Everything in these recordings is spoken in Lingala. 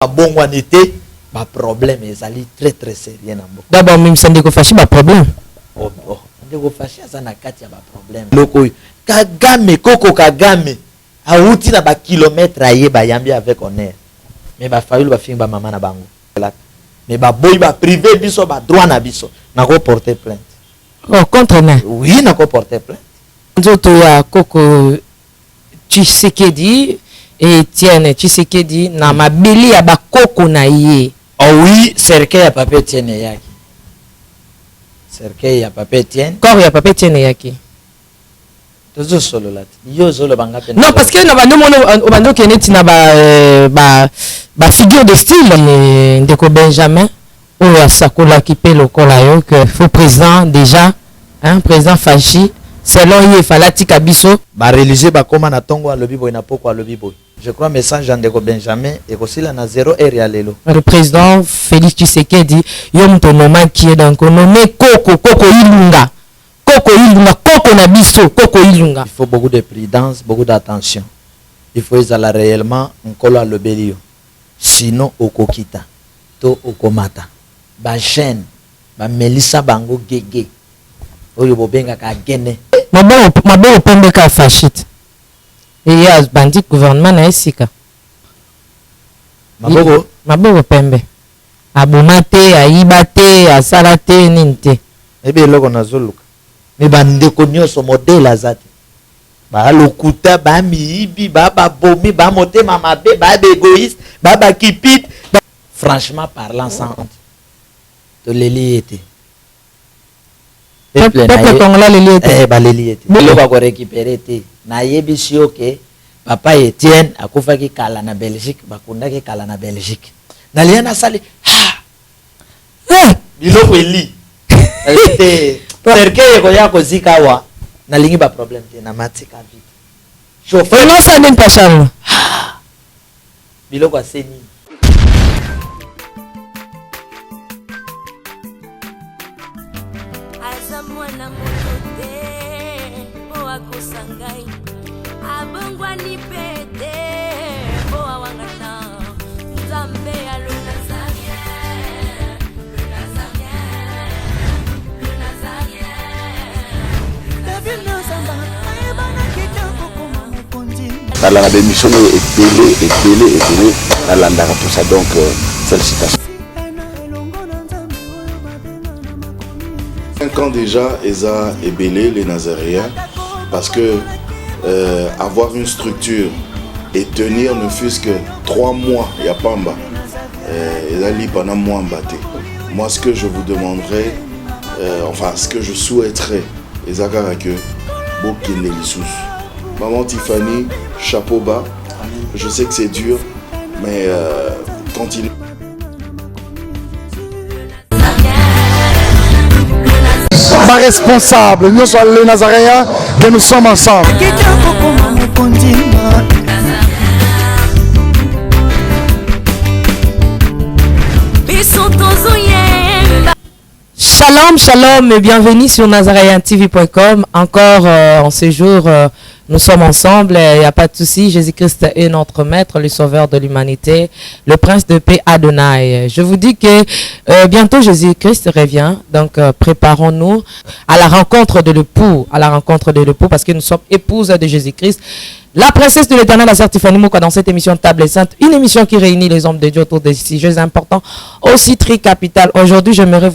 bon on était ba problème ezali très très sérieux na mboka. D'abord même ça ndeko fashi ba problème. Oh ndeko fashi ça na kati ya ba problème. Loko Kagame Koko Kagame auti na ba kilomètre aye ba yambi avec honneur. Mais ba faulu ba finga ba maman na bango. Mais ba boy ba privé biso ba droit na biso na ko porter plainte. Oh contre na. Oui na ko porter plainte. Nzoto ya Koko Tshisekedi et Etienne Tshisekedi na mabeli ya ba Koko na ye. Oh oui, cercueil ya papa Etienne yaki. Cercueil ya papa Etienne. Corps ya papa Etienne yaki. Tozo solo là. Yo solo banga pe. Non parce que na bando mono bando keneti na ba figure de style ndeko Benjamin ou Sakola qui paie le colayo que faux président déjà hein président Fachi selon il fallait tikabiso ba religieux ba koma na tongo alobi boy na poko alobi boy. Je crois message ndeko Benjamin et aussi là na 0 heure ya lelo. Le président Félix Tshisekedi yo mto noma qui est donc nommé Koko Ilunga. Koko Ilunga, Koko na biso, Koko Ilunga. Il faut beaucoup de prudence, beaucoup d'attention. Il faut ezala réellement nkolo alobeli yo. Sinon okokita to okomata. Ba chaîne, ba Melissa bango gege. Oyo bobenga ka gene. Mabo pembe ka fashit. Et ya bandi gouvernement na esika. Mabo pembe. Abomate, aibate, asalate ninte. Ebe loko na zoluka. Mais bandeko nyonso modèle azate. Ba lokuta ba miibi ba bomi ba motema mabe ba égoïste ba kipit. Franchement parlant sans honte. To leli était. Peuple congolais leli était. Ba leli était. Lo ba ko récupérer té. Na yebisi oké papa Etienne akufaki kala na Belgique bakundaki kala na Belgique. Na liana sali ha. Biloko eli. Était cercueil ko ya ko zikawa na lingi ba problème te na matika vite. Chauffeur non ça n'est pas charme. Biloko aseni. Azamwana mote o akusangai abongwa ni pete o awangana nzambe aluna zaye dans la démission est belé dans l'andara tout ça donc félicitations. 5 ans déjà Eza est belé les Nazaréens parce que avoir une structure et tenir ne fût-ce que 3 mois il y a Pamba Eza li pendant mois mbaté. Moi ce que je vous demanderais enfin ce que je souhaiterais Eza que Bokine Lissous. Maman Tiffany, chapeau bas. Je sais que c'est dur, mais continue. Pas responsable, nous sommes les Nazaréens, que nous sommes ensemble. Shalom et bienvenue sur nazarayantv.com. Encore en ce jour, nous sommes ensemble, il n'y a pas de souci. Jésus-Christ est notre maître, le sauveur de l'humanité, le prince de paix Adonai. Je vous dis que bientôt Jésus-Christ revient, donc préparons-nous à la rencontre de l'époux, parce que nous sommes épouses de Jésus-Christ. La princesse de l'Éternel, la sœur Tiffany Mouka, dans cette émission Table Sainte, une émission qui réunit les hommes de Dieu autour des sujets importants, aussi très capital. Aujourd'hui, j'aimerais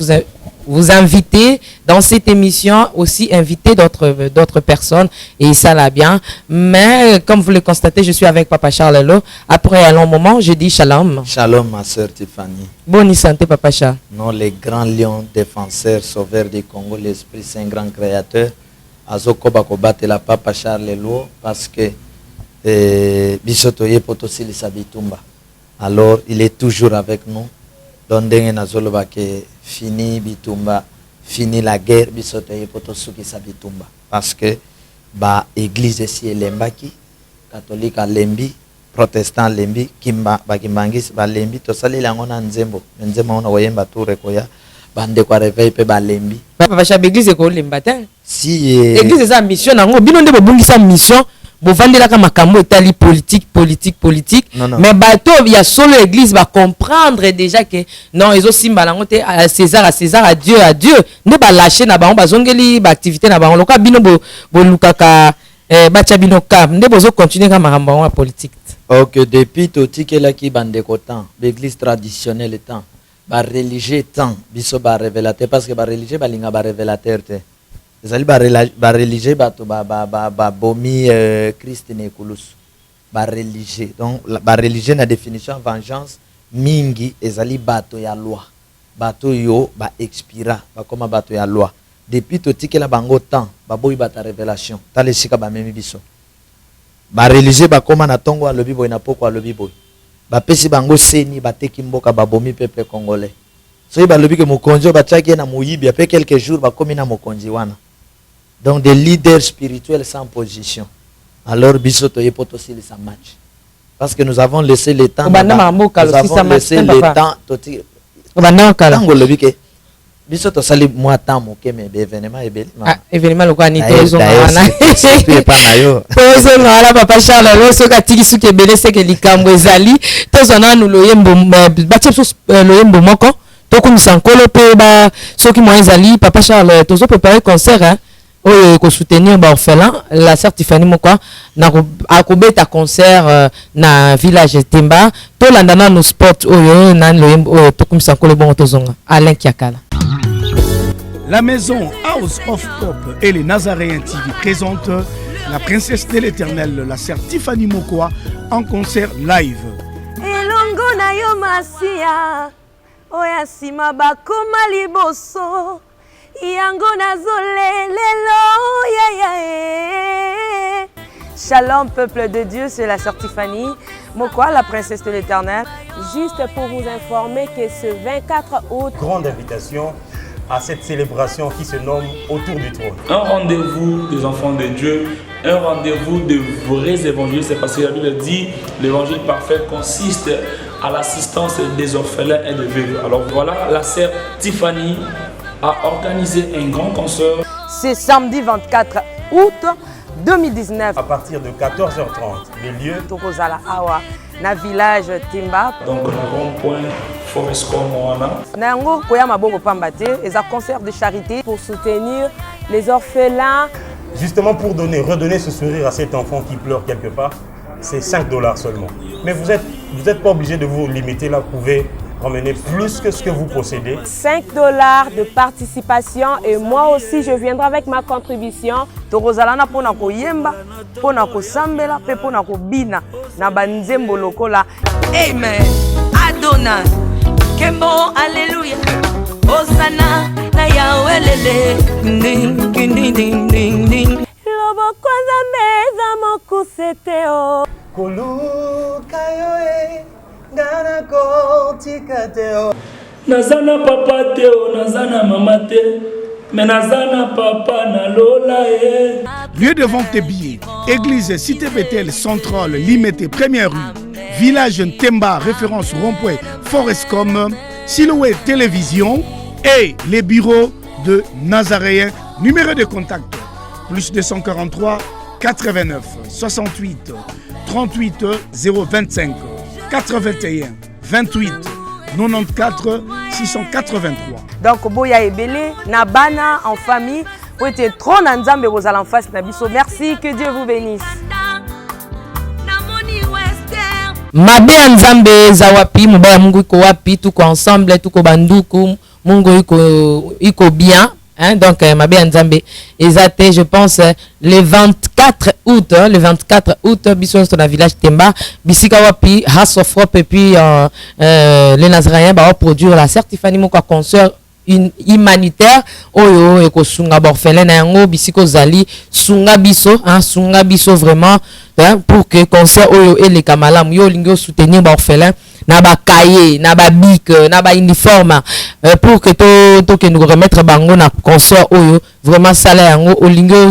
vous inviter dans cette émission, aussi inviter d'autres personnes, et ça l'a bien. Mais comme vous le constatez, je suis avec Papa Charles Lelo. Après un long moment, je dis shalom. Shalom ma sœur Tiffany. Bonne santé Papa Charles. Non, les grands lions défenseurs, sauveurs du Congo, l'Esprit Saint, grand créateur. Azoko bakobate la Papa Charles Lelo parce que bisotoye potosili sabitumba. Alors, il est toujours avec nous. Dondenge nazoloba ke fini bitumba, fini la guerre, bisotoye potosuki sabitumba. Parce que ba église ici lembaki, catholique lembi, protestant lembi, kimba bakimbangis ba lembi to sali langona nzembo. Nzembo ona wayemba toure koya bande kwa réveil pe ba lembi. Papa Charles église ko lemba te. Si église sa mission nango bino nde bobungisa mission bovandelaka makambo etali politique Non. mais bato ya solo église va comprendre déjà que non ezosimba nango te à César, à Dieu nde balâche na bango bazongeli baactivité na bango loka bino bolukaka bacha bino cap nde bozo continuer ka makambo yango ya politique. Ok, depuis totikelaki bandeko temps l'église traditionnelle temps ba religieux temps biso ba révélateur parce que ba religieux balinga ba révélateur te ezali ba religieux bato ba bomi Christ ne kulus ba religieux donc ba religieux na définition vengeance mingi ezali bato ya loi bato yo ba expira ba koma bato ya loi depuis totikela bango temps ba boyi bata révélation talesika ba memi biso ba religieux ba koma na tongo alobi boy na poko alobi boy ba pesi bango seni bateki mboka babomi peuple congolais so ba lobi ke mokonzi ba tchaki na moyibi après quelques jours ba komi na mokonzi wana donc des leaders spirituels sans position alors biso to yepoto sili sa match parce que nous avons laissé le temps toti tango lobi ke biso to sali moi temps moke mais événement ebeli événement lokwa ni tozo ngana pas na yo tozo ngala papa Charles lo so katiki suke ebele seke likambo ezali tozo na nu loyembo batie loyembo moko tokumisa nkolo pe ba soki moi ezali papa Charles tozo préparer concert oyo ko soutenir ba orphelin la sœur Tiffany moko na akobeta concert na village Temba to landana no sport oyo na loyembo oyo tokumisa nkolo bon tozonga Alain Kiakala. La maison House of Pop et les Nazaréens TV présentent la princesse de l'éternel, la sœur Tiffany Mokoa, en concert live. Elongo na yo masia, oya sima bakoma liboso, yango nazolelelo, yeah. Shalom peuple de Dieu, c'est la sœur Tiffany Mokoa, la princesse de l'éternel. Juste pour vous informer que ce 24 août, grande invitation à cette célébration qui se nomme Autour du trône. Un rendez-vous des enfants de Dieu, un rendez-vous de vrais évangélistes. C'est parce que la Bible dit l'évangile parfait consiste à l'assistance des orphelins et des veuves. Alors voilà, la sœur Tiffany a organisé un grand concert. C'est samedi 24 août 2019. À partir de 14h30, les lieux Tokozala Awa, na village Timba. Donc le rond-point Forescom Moana. Nango koya mabongo pambate, et un concert de charité pour soutenir les orphelins. Justement pour redonner ce sourire à cet enfant qui pleure quelque part, c'est 5 $ seulement. Mais vous êtes pas obligé de vous limiter là, vous pouvez ramener plus que ce que vous possédez. 5 $ de participation et moi aussi je viendrai avec ma contribution. Tokozalana pona ko yemba, pona ko sambela, pe pona ko bina na banzembo lokola. Amen. Adonai. Kembo alléluia. Osana na Yahweh lele. Ding ding ding ding ding. Lobo kwanza meza mokuseteo. Koluka yoe. Nazana papa teo, nazana mama te, mais nazana papa na lola e. Lieu de vente des billets, église Cité Bethel Centrale, Limité, Première rue, village Temba, référence rond-point Forescom, Silhouette Télévision et les bureaux de Nazaréens. Numéro de contact, plus 243 89 68 38 025. 81 28 94 683. Donc boya ebele na bana en famille pour être trop na nzambe bozala en face na biso. Merci, que Dieu vous bénisse. Mabe nzambe za wapi mubaya Mungu iko wapi tuko ensemble tuko banduku Mungu iko bien. Hein, donc mabe nzambe ezate je pense le 24 août le 24 août biso sur la village Temba bisika wapi House of Hope et puis les Nazaréens va produire la sœur Tiffany Mokoa concert humanitaire oyo ekosunga orphelin na yango bisiko zali sunga biso vraiment hein, pour que concert oyo eleka malamu yo lingo soutenir orphelin na ba cahier na ba bic na ba uniforme pour que to nous remettre bango na concert oyo vraiment sala yango olingo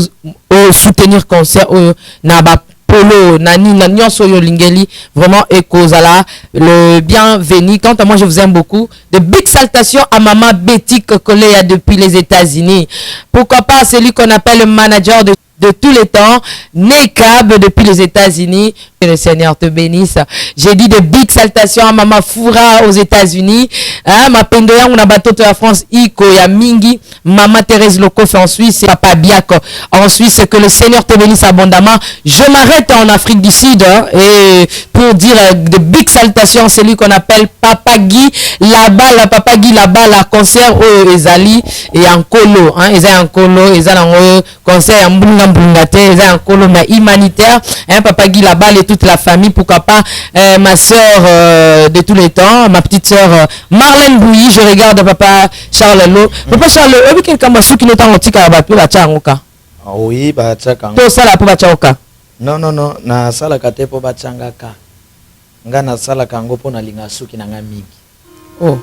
soutenir concert oyo na ba polo nani na nyonso yo lingeli vraiment ekozala le bienvenu. Quant à moi je vous aime beaucoup. De big salutations à maman Betty Kokolea depuis les États-Unis. Pourquoi pas celui qu'on appelle le manager de de tous les temps, Nekab depuis les États-Unis. Que le Seigneur te bénisse. J'ai dit de big salutations à Mama Foura aux États-Unis. Hein, ma pendoya, on a bateau de la France, Iko, ya Mingi, Mama Thérèse Lokof en Suisse, et Papa Biako en Suisse. Que le Seigneur te bénisse abondamment. Je m'arrête en Afrique du Sud hein, et pour dire de big salutations, celui qu'on appelle Papa Guy là-bas, la Papa Guy là-bas, la concert au Ezali et en Colo. Hein, ils en Colo, ils ont concert en Mbungate, ils en Colo, mais humanitaire. Hein, Papa Guy là-bas, et toute la famille, pourquoi pas ma soeur de tous les temps, ma petite soeur Marlène Bouilly, je regarde Papa Charles Lo. Papa Charles, est-ce que quelqu'un m'a su qui nous t'a dit qu'il y a un oui, bah tchaka. Tout ça là pour Bachaoka. Non, na sala kate po bachangaka. Nga na sala kango po na linga suki na nga mingi. Oh.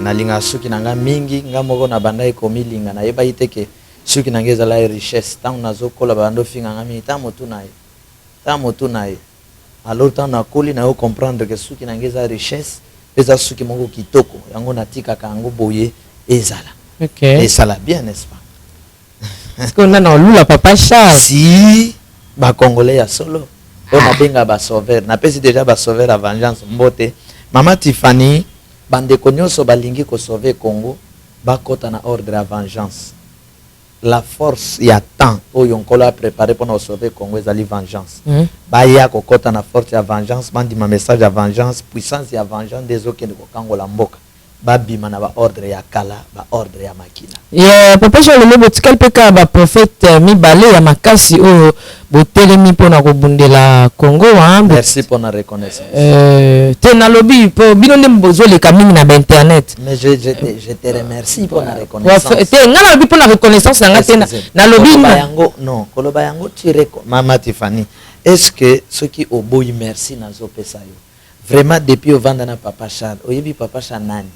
Na linga suki na nga mingi, nga moko na bandai komi linga na yeba iteke suki na ngeza la richesse. Tant nazo kola bando finga nga mingi ta motu na ye. Ta motu na ye. Alors tant na koli na yo comprendre que suki na ngeza richesse, pesa suki moko kitoko. Yango na tika kango boye ezala. OK. Et ça l'a bien, n'est-ce pas? Est-ce qu'on a dans l'oula Papa Charles? Si ba congolais ya solo on a benga ba sauveur na pesi déjà ba sauveur à vengeance mbote Mama Tiffany bande konyoso balingi ko sauver Congo ba kota na ordre à vengeance la force ya temps oyo nkola préparé pour nous sauver Congo ezali vengeance ba ya ko kota na force ya vengeance bandi ma message ya vengeance puissance ya vengeance des okende ko kangola mboka babima na ba ordre ya kala ba ordre ya makina Papa Charles le botikal peka ba prophète mibale ya makasi o botelemi pona ko bundela Congo hein. Merci pour la reconnaissance. Te na lobby po bino ndem bozole kamini na internet. Mais je te remercie pour la reconnaissance. Te ngala lobby pour la reconnaissance nga te na lobby yango non koloba yango tireko Mama Tiffany. Est-ce que ceux qui oboyi merci na zo pesa yo vraiment depuis au vanda na Papa Charles oyebi Papa Charles nani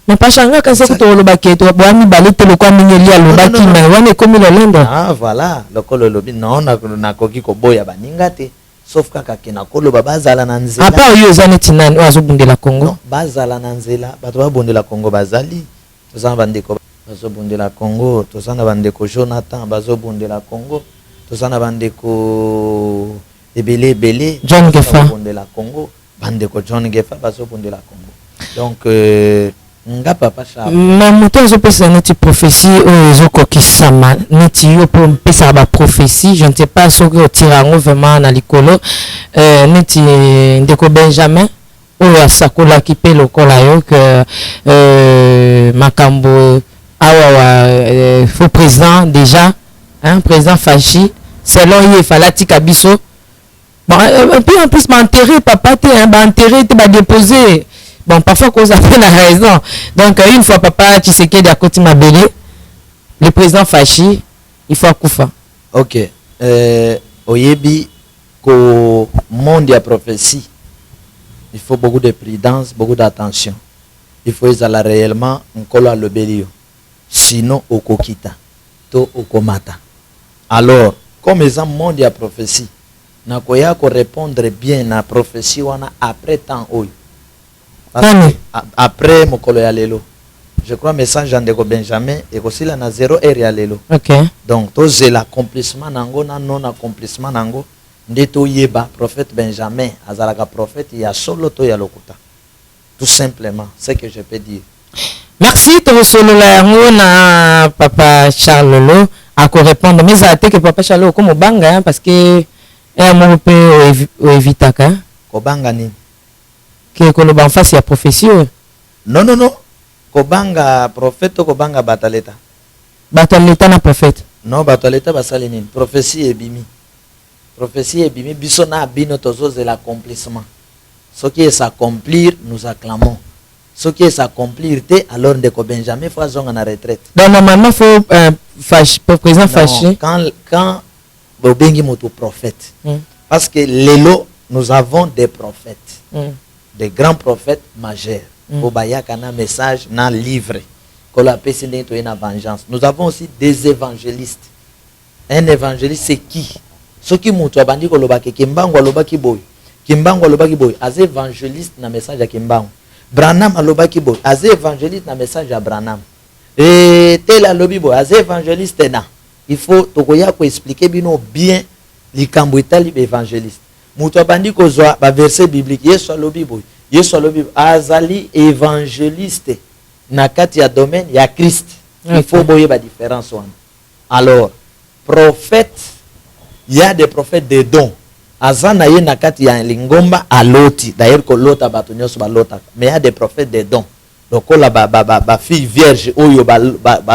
mais pas changa quand c'est que tu le baquet tu vas mi balé te le quoi mingeli à le baki mais on est comme le lendo ah voilà le kolo lobi non na koki ko boya baninga te sauf kaka kena kolo bazala na nzela apa yo zane tinani ozo bundela Congo non bazala na nzela bato ba bundela Congo bazali tozana bandeko bazo bundela Congo tozana bandeko Jonathan bazo bundela Congo tozana bandeko ebele John Gefa bundela Congo bandeko John Gefa bazo bundela Congo donc nga Papa Charles mais moto zo pesa neti prophétie o zo kokisama neti yo pour pesa ba prophétie je ne sais pas ce que tirango vraiment na likolo neti ndeko Benjamin o asakola kipe lokola yo que makambo awa faux président déjà hein président Fachi selon il fallait tika biso bon puis en plus m'enterrer papa te hein enterrer te ba déposer. Bon, parfois, cause a fait la raison. Donc, une fois, papa Tshisekedi à côté ma belle, le président Fachi, il faut Koufa. Ok. Oyebi, qu'au monde de prophétie, il faut beaucoup de prudence, beaucoup d'attention. Il faut aller réellement en cola le bélio. Sinon, au kokita, to au komata. Alors, comme ils ont monde de prophétie, na koya ko répondre bien à la prophétie, on a après temps oyo. Après mokolo ya lelo je crois message Ndeko Benjamin et aussi la na 0 heure ya lelo OK donc to c'est l'accomplissement nango na non accomplissement nango ndeto yeba prophète Benjamin azalaka prophète ya solo to ya lokuta tout simplement c'est que je peux dire merci to solo la yango na Papa Charles Lo à ko répondre mais ça que Papa Charles comme banga parce que mon peut évitaka ko banga ni que koloba en face ya prophétie non kobanga prophète kobanga bataleta na prophète non bataleta basali nini prophétie ebimi biso na bino tozoze l'accomplissement ce qui est s'accomplir nous acclamons ce qui est s'accomplir te alors Ndeko Benjamin faut zonga na retraite donc normalement faut président Fachi quand bobengi moto prophète parce que lelo nous avons des prophètes des grands prophètes majeurs. Obayaka na message na livre. Kola pesi ndeto na vengeance. Nous avons aussi des évangélistes. Un évangéliste c'est qui? Ce qui mutu abandi koloba ke Kimbangu alobaki boy. Kimbangu alobaki boy. Az évangéliste na message ya Kimbangu. Branham alobaki boy. Az évangéliste na message ya Branham. Et tel alobi boy. Az évangéliste na. il faut tokoya ko expliquer bino bien likambo etali évangéliste muto abandi kozwa ba verset biblique Yesu alobi boy Yesu alobi azali évangéliste na kati ya domaine ya Christ. Il faut boyer la différence. Alors, prophète, il y a des prophètes de dons. Azana ye nakati ya lingomba aloti. D'ailleurs, que l'autre batonyo sur l'autre. Mais il y a des prophètes de dons. Donc, la fille vierge, oyo,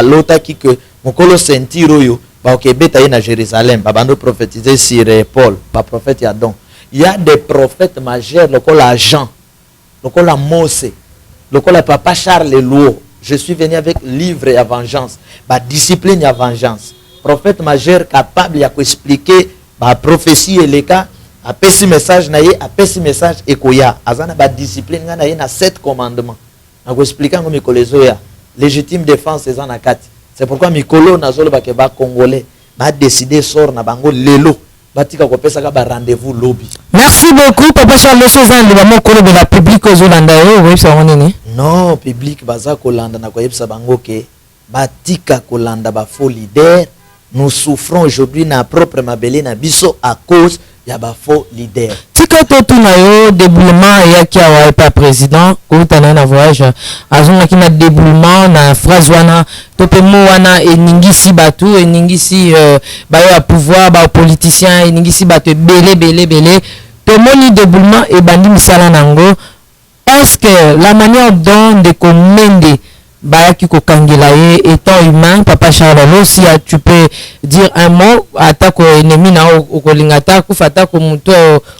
lota qui que, mokolo sentir oyo, ba okebeta ye na Jérusalem, ba bando prophétiser sur Paul, ba prophète ya don. Il y a des prophètes majeurs, lokola Jean, lokola Mose, lokola papa Charles Louo. Je suis venu avec livre et vengeance, ba discipline et vengeance. Prophète majeur capable ya expliquer ba prophétie et les cas, a pesi message na ye, a pesi message ekoya. Azana ba discipline na ye na 7 commandements. Na ko expliquer ngo mikolezo ya légitime défense ezana na kati. C'est pourquoi mikolo na zolo ba ke ba congolais ba décider sort na bango lelo. Batika ko pesa ka ba rendez-vous lobby. Merci beaucoup papa Charles Sozan le ba mokolo de la public ozolanda yo oui ça onini. Non, public baza kolanda na koyebisa bango ke batika kolanda ba faux leader. Nous souffrons aujourd'hui na propre mabele na biso à cause ya ba faux leader. Tika to na yo déboulement ya ki awa pa président ko tana na voyage azonga ki na déboulement na phrase wana to pe mo wana eningisi batu eningisi ba ya pouvoir ba politicien eningisi batu belé to moni déboulement et bandi misala nango. Est-ce que la manière dont de commander Bayaki Kokangelaye étant humain, papa Charles, si tu peux dire un mot, attaque ennemi na okolingata kufata komuto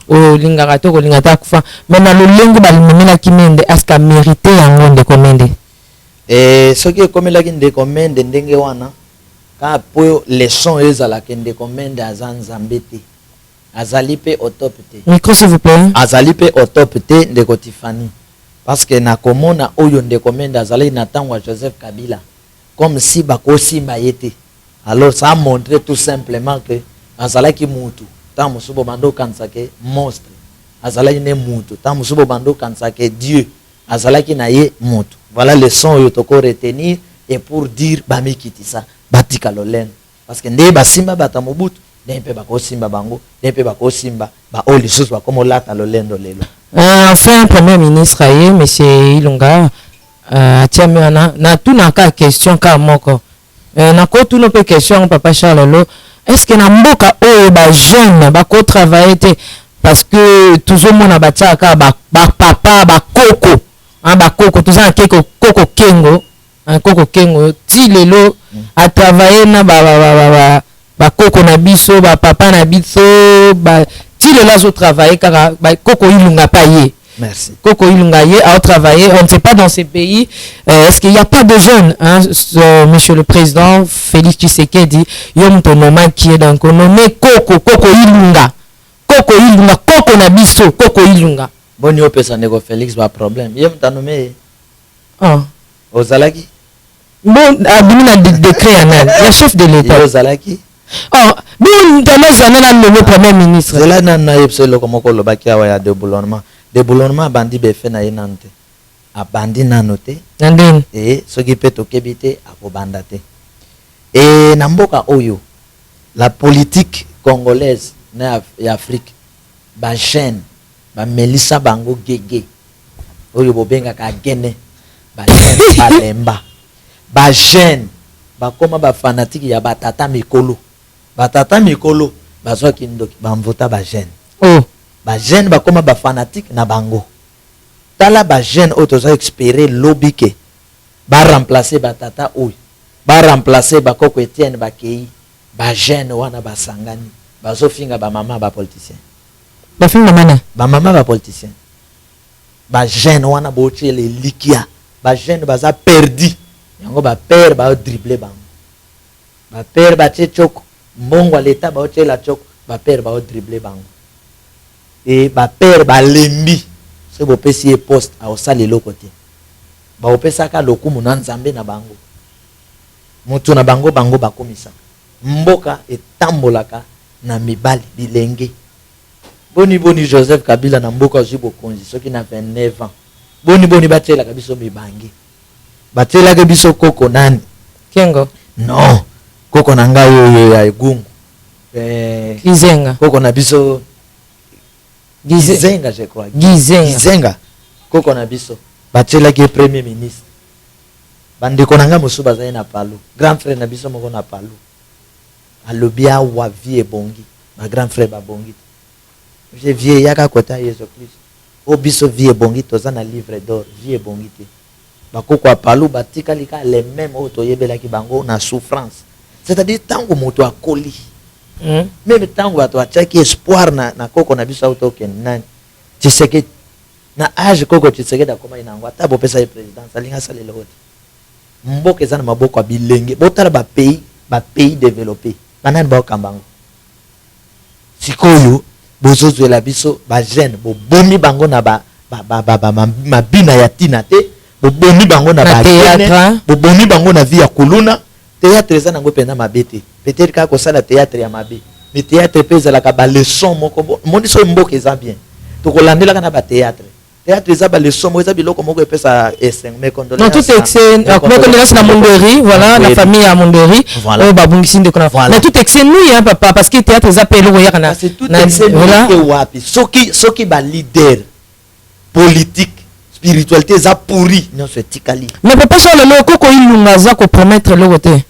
o lingarato kolingata kufa. Mais na le lengo balimena kimende est-ce qu'a mérité yango de commander? Et ce qui est comme la de commande ndenge wana ka po leçon ezala kende commande azan zambete. Azali pe au top te. Micro s'il vous plaît. Azali pe au top te de Kotifani. Parce que na komona oyo nde komenda azali na tangwa Joseph Kabila comme si bako simba yete. Alors ça a montré tout simplement que azala ki mutu ta musubo bando kansake monstre azala ne mutu ta musubo bando kansake Dieu azala ki na ye mutu. Voilà le son yo toko retenir et pour dire bamikiti ça batika lolen parce que nde basimba batamobutu nde bako simba bango nde bako simba ba oli sus ba comme lata lolendo lelo. Enfin, Premier ministre, M. Ilunga, na tout n'a qu'à question car moko. Na ko tout nos questions, papa Charles, est-ce que na mboka o ba jeune ba ko travailler parce que toujours mon abatia ka ba papa ba koko, ba koko tout ça koko kengo, un koko kengo ti lelo a travailler na ba koko na biso ba papa na biso ba si le lazo travaille car Koko Ilunga payé. Merci. Koko Ilunga a travaillé. On ne sait pas dans ces pays. Est-ce qu'il n'y a pas de jeunes, hein, monsieur le président Félix Tshisekedi, Yom Tonoma qui est dans le nommé Koko Ilunga. Koko Ilunga, Koko Nabiso, Koko Ilunga. Bon, yo pesa nego Félix ba problème. Yom tanome. Ah. Ozalaki. Bon, abimina décret anal. Le chef de l'État. Ozalaki. Oh, nous avons le premier ministre. C'est là na yepselo komoko lo bakia wa ya déboulonnement. Déboulonnement bandi be fe na yenante. A bandi nanote. Nandine. Et ce qui peut okebite akobandate. Et na mboka oyo la politique congolaise na Afrique ba jeune ba Melissa bango gege. Oyo bobenga ka gene ba jeune balemba. Ba jeune ba koma ba fanatique ya batata mikolo. Batata mikolo bazwa kindoki bamvota ba jeune. Oh, ba jeune ba koma ba fanatique na bango. Tala ba jeune otoza expérer lobike. Ba remplacer batata oy. Ba remplacer ba Koko Etienne ba kei. Ba jeune wana ba sangani. Bazo finga ba mama ba politicien. ba finga mana. Ba mama ba politicien. Ba jeune wana boche le likia. Ba jeune baza perdu. Yango ba père ba dribbler bango. Ba père ba tchoko. Mbongo à l'état ba oche la choko ba père ba dribbler bango et ba père ba lembi se bo pesi poste a osali lokote ba opesa ka lokumu na nzambe na bango mutu na bango ba komisa mboka etambolaka na mibali bilenge boni Joseph Kabila na mboka zibo konzi soki na 29 ans boni batela ka biso mibangi batela ka biso koko nani Kengo non koko na ngai oyo ya egungu Gizenga koko na biso Gizenga je crois Gizenga koko na biso batielaki premier ministre bandeko na ngai mosusu bazali na Palu grand frère na biso moko na Palu alobi awa vie ebongi ma grand frère babongi je vie yaka kota Yesu Christ o biso vie ebongi toza na livre d'or vie ebongi te bakoko ya Palu batikali ka les mêmes oyo toyebelaki bango na souffrance c'est-à-dire tango moto akoli même tango bato atiaki espoir na koko na biso autokende nani Tshisekedi na age koko Tshisekedi akoma inango ata bopesa ye présidence alinga asalela ote mboka eza na maboko ya bilenge botala bapays développé banani baokambango sikoyo bozozwela biso bajeune bobomi bango na mabina ya tina te bobomi bango na bakene bobomi bango na vie ya kuluna théâtre eza nango mpenza mabe te peut-être kaka kosala théâtre ya mabe mais théâtre mpe ezalaka baleson moko moni so mboka eza bien tokolandelaka na bathéâtre théâtre eza baleson moko eza biloko moko epesa mais non tout excès condoléance na Mondori voilà la famille à Mondori oyo babungisi ndeko na mais tout excès nous hein papa parce que théâtre eza pe eloko yaka na voilà wapi soki ba leader politique spiritualité eza pourri nyonso etikali mais papa so lelo koko ilunga za ko promettre loko te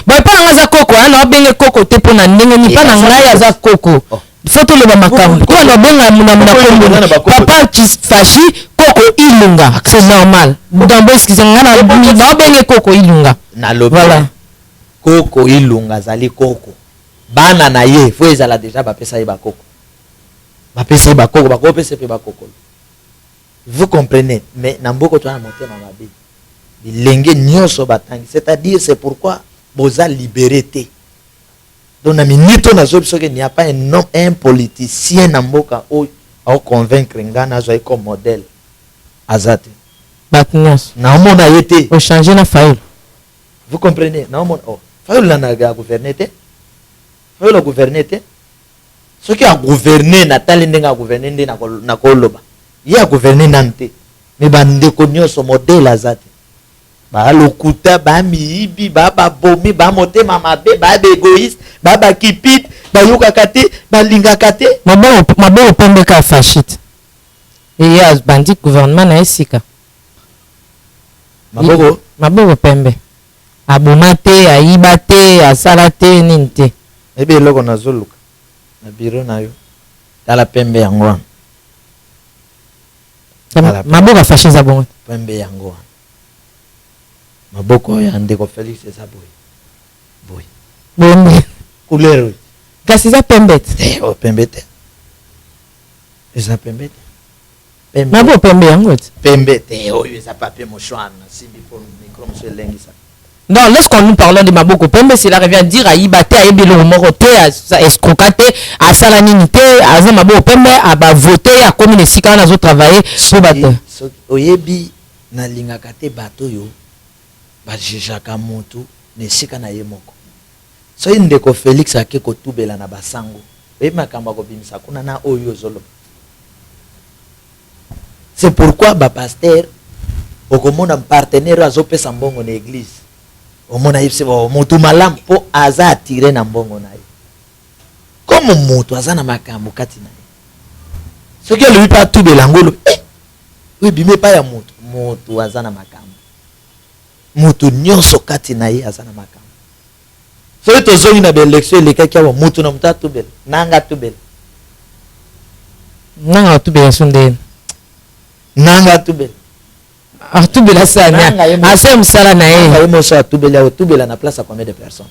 ba pa nga za koko ana obenge koko te pona ndenge ni pa na ngai za koko photo le ba makambo ko na bonga muna kombo papa fashi koko ilunga c'est normal ndambo eskizanga na obenge koko ilunga na lobi voilà koko ilunga zali koko bana na ye fo ezala déjà bapesa ye bakoko bakopesa pe bakoko. Vous comprenez, mais Namboko tu as monté ma mabe. Bilenge nyonso batangi, c'est-à-dire c'est pourquoi boza liberté. Donc na minute on a qu'il n'y a pas un homme, un politicien Namboka ou à convaincre ngana zo comme modèle. Azate. Batnyas. Na mon a été. Au changer na faille. Vous comprenez? Na mon oh. Faille la na gouverner te. Faille la gouverner te. Ce qui a gouverné Nathalie ndenga gouverner na koloba. Il y a gouverné Nante. Mais bande konyo so modèle azate. Ba lokuta ba miibi ba bomi ba moté mamabe ba égoïste ba kipit ba yoka kate ba linga kate. Mabo pombe ka fashit. Et ya bandi gouvernement na esika. Mabo pembe. Abomate aibate asalate ninte. Ebe loko na zoluka. Na biro na yo. Tala pembe yango. Maboko fashi za bongo pembe yango maboko ya ndeko Felix eza boy bongo couleur kasi za pembete oh pembete eza pembete maboko pembe yango pembete oh eza papier mouchoir si bipo micro monsieur lengisa. Non, lorsqu'on nous parlons de Maboko Pembe, cela revient à dire à Ibate, à Ebelo Morote, à escrocate, à Salanimité, à Maboko Pembe, à voter, à commune Sika, à zo travailler, so bateau. Oyebi na lingakate bateau yo, ba jejaka moto, ne sika na yemoko. So indeko Felix ake ko tubela na basango. Oyebi makamba ko bimisa kuna na oyo zolo. C'est pourquoi ba pasteur okomona partenaire azopesa mbongo na église. Omona yipse bo mutu malamu po aza atire na mbongo na ye. Comme mutu aza na makambo kati na ye. Soki lui pa tubela ngolo oui bime pa ya mutu aza na makambo. Mutu nyonso kati na ye aza na makambo. Soki tozongi na élection elekaki awa mutu na mutu atubela nanga tubela. Nanga tubela sunde. Nanga tubela. Artubela sana asem sala na ye ayemo so atubela na place à combien de personnes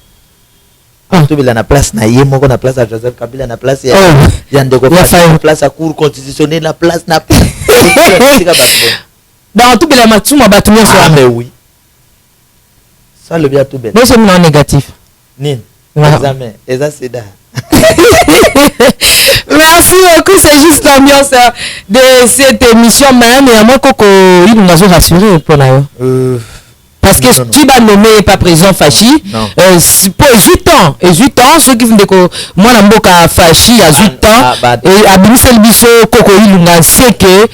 atubela na place na ye moko na place à Joseph Kabila na place ya ndeko na place à cour constitutionnelle na place na dans atubela matuma batumia so mais oui ça le bien atubela mais c'est non négatif nin examen eza sida. Merci beaucoup, c'est juste l'ambiance de cette émission même. Et à moi, Coco, il nous a rassuré pour nous. Parce que qui va nommer pas présent Fachi, pour 8 ans, et 8 ans, ceux qui font des moi, la Fachi à 8 ans, et à Bruxelles Bisso, Coco, il nous a sait que,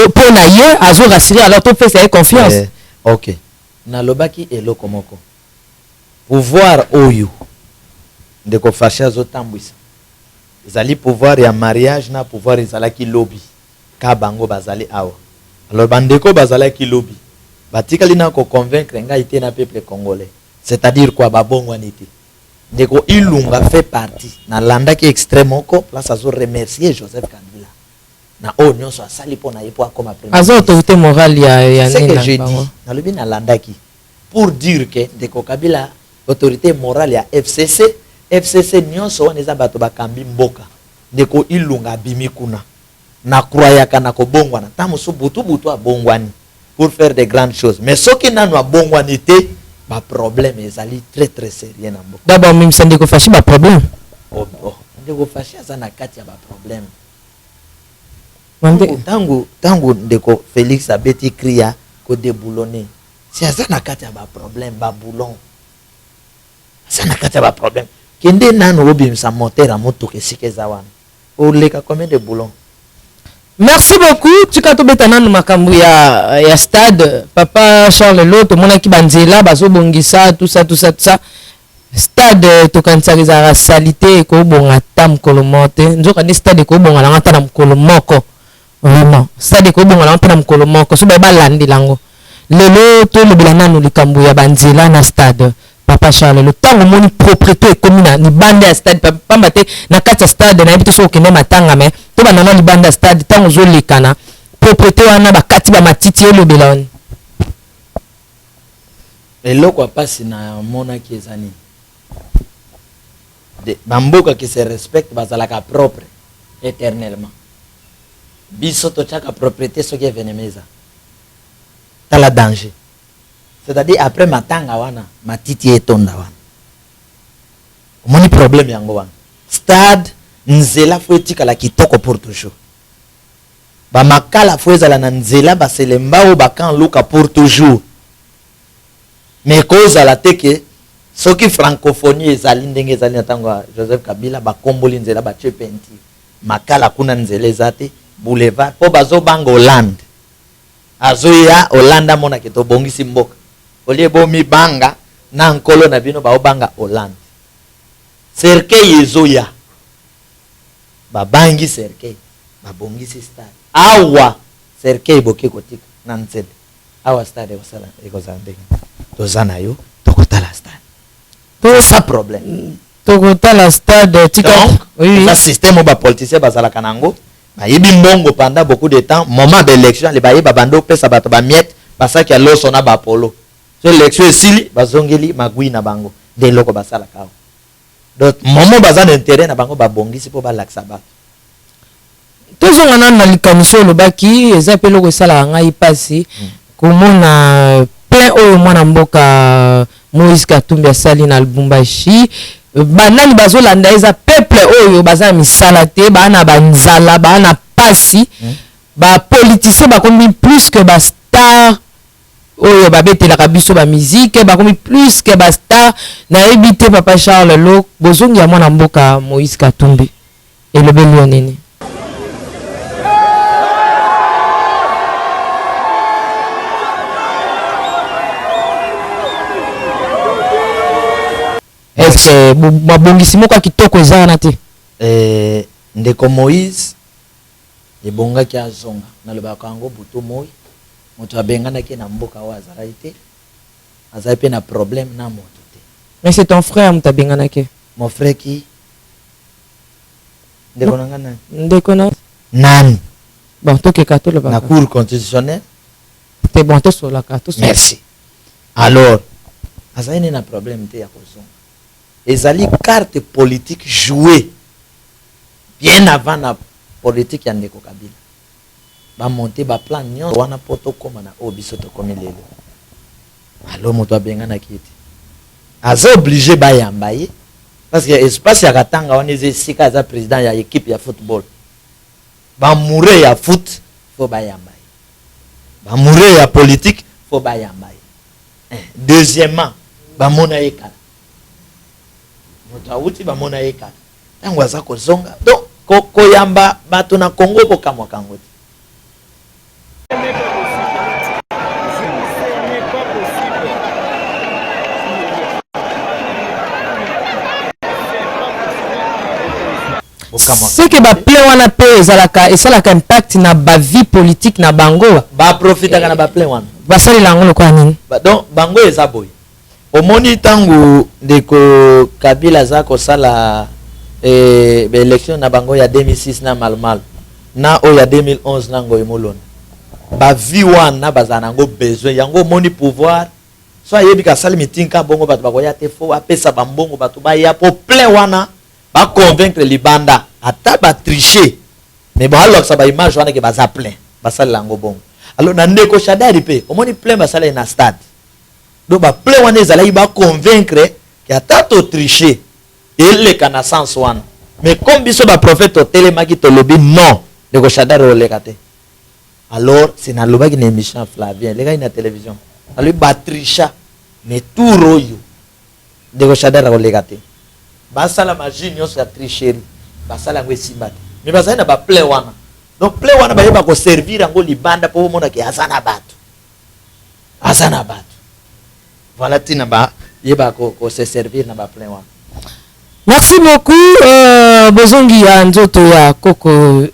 pour naïe, Azo rassuré, alors tout fait, c'est confiance. Ok. Na lobaki et lokomoko. pouvoir oyo ndeko faché azotambwisa ezali pouvoir ya mariage na pouvoir ezalaki lobby ka bango bazali awa. Alors bandeko bazalaki lobby batikali na ko convaincre ngai te na peuple congolais, c'est-à-dire quoi babongwani te. Ndeko Ilunga fait partie na landa ki extrême oko place azo remercier Joseph Kabila na o nyonso asali pona yepo akoma premier. Azo autorité morale ya c'est que j'ai dit na lobi na landa ki pour dire que ndeko Kabila autorité morale ya FCC nyonso wana eza bato bakambi mboka. Ndeko Ilunga bimi kuna na croyaka na ko bongwana tamusu butu abongwani pour faire de grandes choses, mais ce qui n'a pas bongwani te ba problème ezali très très sérieux na mboka. D'abord même ça ndeko fashi ba problème. Oh ndeko fashi azana kati ya ba problème. Mande tangu ndeko Félix abeti cria ko déboulonner. Si azana kati ya ba problème ba boulon. Azana kati ya ba problème. Kende nanu obimisa moteur a moto ke sikeza wana. Oleka combien de boulons? Merci beaucoup. Tu as tout bétana nous makambu ya stade. Papa Charles Loto, mon équipe banzela, bazo bongisa, tout ça. Stade to kansariza la salité ko bonga tam kolomote. Nzoka ni stade ko bonga la tam kolomoko. Vraiment. Stade ko bonga la tam kolomoko. So ba landi lango. Lelo to le bilana nous likambu ya banzela na stade. Papa Charles le temps moni propriété commune ni bande stade pamba te na kati stade na ebito so kende matanga me to banana li bande stade tango zo lekana propriété wana bakati ba matiti le belon eloko pasi na mona ki ezani de bamboka qui se respecte bazalaka propre éternellement biso to chaka propriété so ki venemeza tala danger. C'est-à-dire après matanga wana matiti etonda wana omoni problème yango wana stade nzela fo etikala kitoko pour toujours ba makala fo ezala na nzela baselemba o bakan luka pour toujours mais cause la teke soki francophonie ezali ndenge ezali na tango Joseph Kabila bakomboli nzela ba penti makala kuna nzela ezate boulevard po bazo banga Hollande azoya Hollande mona ke to bongisi mboka olie bomi banga na nkolo na bino ba banga Hollande cercueil ezoya babangi cercueil babongisi stade awa cercueil boke kotika na nzela awa stade osala ekozande tozana yo tokotala stade to sa problème tokotala stade tika oui ça système ba politicien bazala kanango ba yebi mbongo pendant beaucoup de temps moment d'élection les baye babando pesa bato ba miette basaki ya loso na ba polo so élection esili bazongeli magui na bango de loko basala kawo donc moment bazana intérêt na bango babongisi po balaksa ba tozonga na likamiso lobaki eza pe loko esala ngai pasi komona plein oyo mwana mboka Moïse Katumbi asali na Lubumbashi banani bazolanda eza peuple oyo baza misala te bana banzala bana pasi ba politicien bakomi plus que ba star oyo babetelaka biso ba musique bakomi plus que ba star na ebité Papa Charles Lo bozongi ya mwana mboka Moïse Katumbi elobeli onene. Est-ce mabongisi moko kitoko eza na te ndeko Moïse ebongaki azonga na lobaka yango buto moi moto abenganaki na mboka wa azalaki te azali pe na problème na moto te. Mais c'est ton frère moto abenganaki mon frère qui ndeko nanga nani ndeko na nani bon tokeka to lobaka na cour constitutionnelle te bon to solaka to merci alors azali na problème te ya kozonga ezali carte politique jouée bien avant la politique ya ndeko Kabila ba monter ba plan nyonso wana poto koma na obiso to komi lelo alors moto abengana kiti aza obligé ba yamba ye parce que espace ya katanga wana ezesika za président ya équipe ya football ba moure ya foot faut ba yamba ye ba moure ya politique faut ba yamba ye deuxièmement ba mona yeka moto awuti ba mona yeka tango aza kozonga donc koyamba bato na Congo kokamwa kango te. c'est que ba plein wana pe ezalaka et ça la impact na ba vie politique na bango ba profita kana ba plein wana ba sali lango lokwa nini donc bango eza boy omoni tangu ndeko Kabila za ko sala élection na bango ya 2006 na malmal na o ya 2011 na ngo imolona ba vie wana bazana ngo besoin yango moni pouvoir so ayebika sali meeting ka bongo bato bakoya te fo apesa bambongo bato ba ya po plein wana ba convaincre libanda ata ba tricher mais bon alors ça ba image wana ke baza plein basali lango bongo alors na ndeko Shadari pe omoni plein basala na stade donc ba plein wana ezala ba convaincre que ata to tricher ele kana sens wana mais comme biso ba prophète telemaki to lobi non ndeko Shadari oleka te alors c'est na lobaki na émission Flavien les gars na télévision alors ba tricha mais tout royo ndeko Shadari oleka te basala magie nyonso ya tricherie basala ngo esimbate mais basala na ba play wana donc play wana bayeba ko servir ngo libanda po mona ke azana bato voilà tina ba yeba ko se servir na ba play wana. Merci beaucoup bozongi ya nzoto ya Koko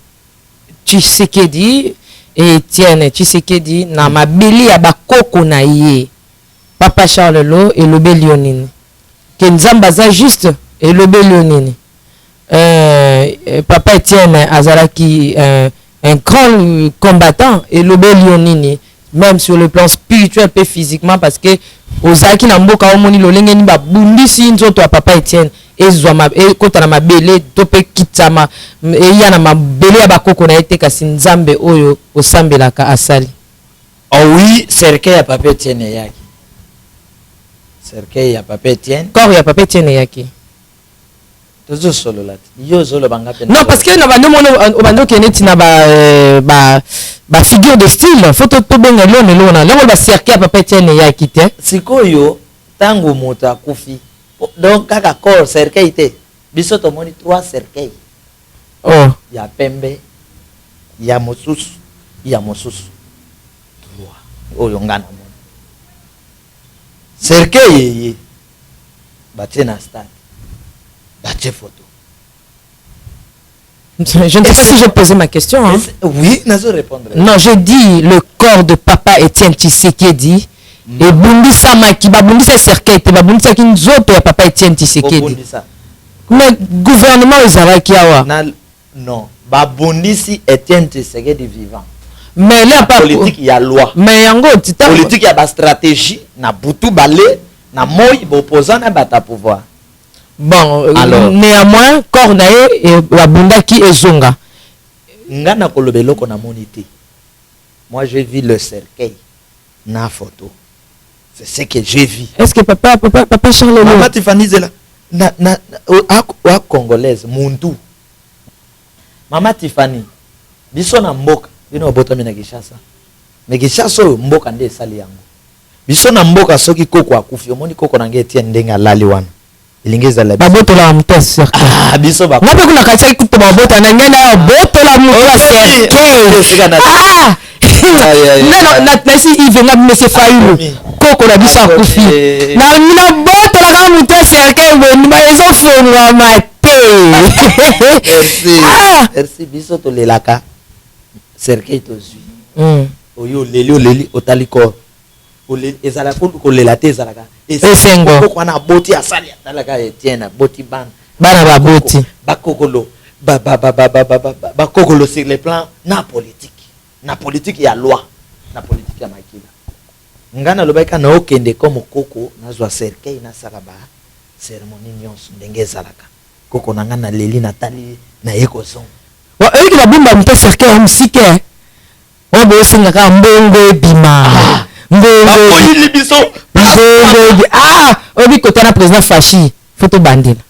Tshisekedi et Etienne Tshisekedi na mabeli ya bakoko na ye Papa Charles Lo et Lobe Lionine que nzamba za juste et Lobe Lionine Papa Etienne Azaraki un grand combattant et Lobe Lionine même sur le plan spirituel et physiquement parce que ozaki na mboka omoni lolenge ni babundisi nzoto ya Papa Etienne ezwa e kota na mabele to pe kitama e ya na mabele ya bakoko na ete kasi nzambe oyo osambelaka asali. Oh oui, cercueil ya Papa Etienne yaki. Cercueil ya Papa Etienne. Corps ya Papa Etienne yaki. Tozo solo lati. Yo solo banga pe. Non parce que na bando mono obando keneti na ba figure de style photo to benga lone lona. Longo ba cercueil ya Papa Etienne yaki te. Sikoyo tangu moto akufi. Donc kaka corps cercueil te. Biso to moni 3 cercueils. Oh, ya pembe, ya mosusu, ya mosusu. 3. Oyo ngana moni. Cercueil batie na stade. Batie photo. Je ne sais pas si j'ai posé ma question. Hein? Oui, nazo répondre. Non, j'ai dit le corps de Papa Etienne Tshisekedi. Et bundisa maki babundisa cercueil te babundisa ki nzoto ya Papa Etienne Tshisekedi. Mais gouvernement ezalaki awa. Non, babundisi Etienne Tshisekedi vivant. Mais là pas politique il y a loi. Mais yango tita politique il y a ba stratégie na butu balé na moyi opposant na bata pouvoir. Bon, alors néanmoins corps na e babundaki ezonga. Ngana kolobeloko na monité. Moi j'ai vu le cercueil na photo. C'est ce que j'ai vu. Est-ce que papa Charles Lo Maman Tiffany Zela na congolaise Muntu. Maman Tiffany biso na mboka bino botami na Kinshasa. Mais Kinshasa mboka nde sali yango. Biso na mboka soki koko akufi omoni koko na ngeti ndenga lali wana. Ilingeza la baboto la mutesi cercueil. Ah biso ba. Ngapa kuna katsaki kuto babota na ngena boto la mutesi cercueil. Ah non, nasi ivenga monsieur Fayulu koko na biso akufi na mina boto la kama muto cercueil boni ba ezo fongwa mate. Merci biso to lelaka cercueil to zui oyo leli otaliko oleli ezala ko lela te ezalaka esengo koko na boti asali atalaka Etienne boti bana ba boti bakokolo bakokolo sur le plan na politique. Na politique ya loi na politique ya makila ngana lobeka na okende comme koko nazwa cercueil na saraba cérémonie nyonso ndenge ezalaka koko na ngana leli natali na yekozon wa eki la bumba mta cercueil musike on bo singa ka mbongo ebima mbongo libiso mbongo obi kotana président Fachi photo bandina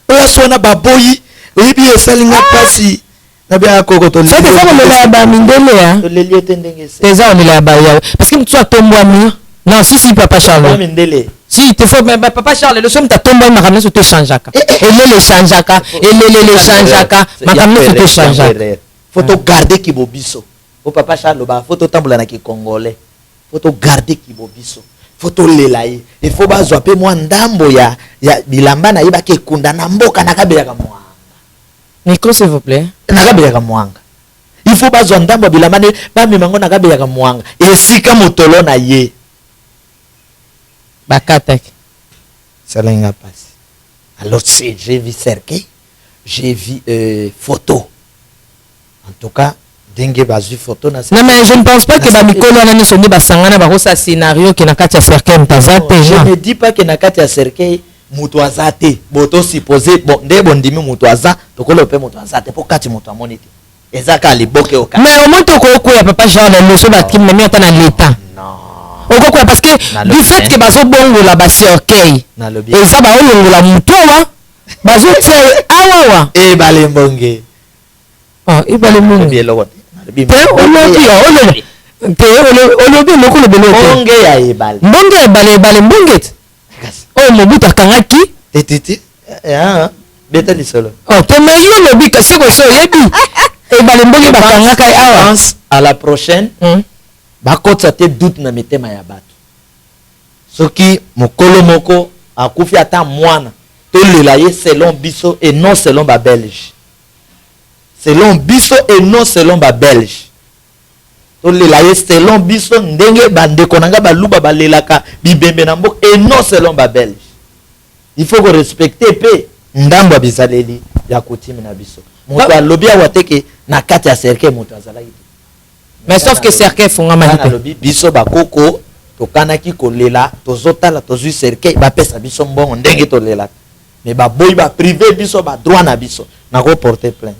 oya sona baboyi ebi esalinga pasi. Nabia koko to c'est ça le la ba mindele hein to leli otendenge c'est ça on la ba parce que tu as tombé non si Papa Charles mindele si te faut mais Papa Charles le somme ta tombé ma ramener sur te changeaka et le changeaka et le changeaka ma ramener sur te changeaka faut to garder kibobiso au Papa Charles ba faut to tambola na ki congolais faut to garder kibobiso faut to lelaye il faut bazwa pe moi ndambo ya bilamba na yeba ke kunda na mboka na kabela ka moi. Micro, s'il vous plaît. Nakabeyaka mwanga. Il faut bazwa ndambo bilamane ba mimango nakabeyaka mwanga. Esika motolo na ye. Bakatek. Ça l'a passé. Alors j'ai vu cercueil, j'ai vu photo. En tout cas, dengue bazu photo na. Non mais je ne pense pas que ba mikolo na niso ni basangana ba kosa scénario que na kati ya cercueil mtazate. Je ne dis pas que na kati ya cercueil mutu azate. Boto supposé bon nde bondimi mutu aza tokolo pe mutu azate po kati mutu amonite. Ezaka liboke oka. Mais au moins toko ya papa Jean le leçon ba kim memi ata na l'état. Non. Okoko parce que du fait que bazo bongo la ba cercueil. Et ça ba olongo la mutu wa bazo tie awawa. E balembonge. Ah, e balembonge. Bien lokote. Olobi moko le belo bonge ya ebale bonge ebale mbonge oh mobuta kangaki tete beta lisolo oh to mais yo lobi kasi ko so yebi ebale mbonge bakangaka awa à la prochaine bakotsa te doute na mitema ya bato soki mokolo moko akufi ata mwana tolela ye selon biso et non selon ba belge selon biso et non selon ba belge tolela ye selon biso ndenge bandeko nanga baluba balelaka bibembe na mboka et non selon ba belge. Il faut que respecter pe ndambo bizaleli ya kutimi na biso moto alobi awateke na kati ya cercueil moto azalaki mais sauf que cercueil fonga malite alobi biso bakoko tokanaki kolela tozotala tozwi cercueil bapesa biso mbongo ndenge tolelaka mais baboyi ba privé biso ba droit na biso nako porter plainte.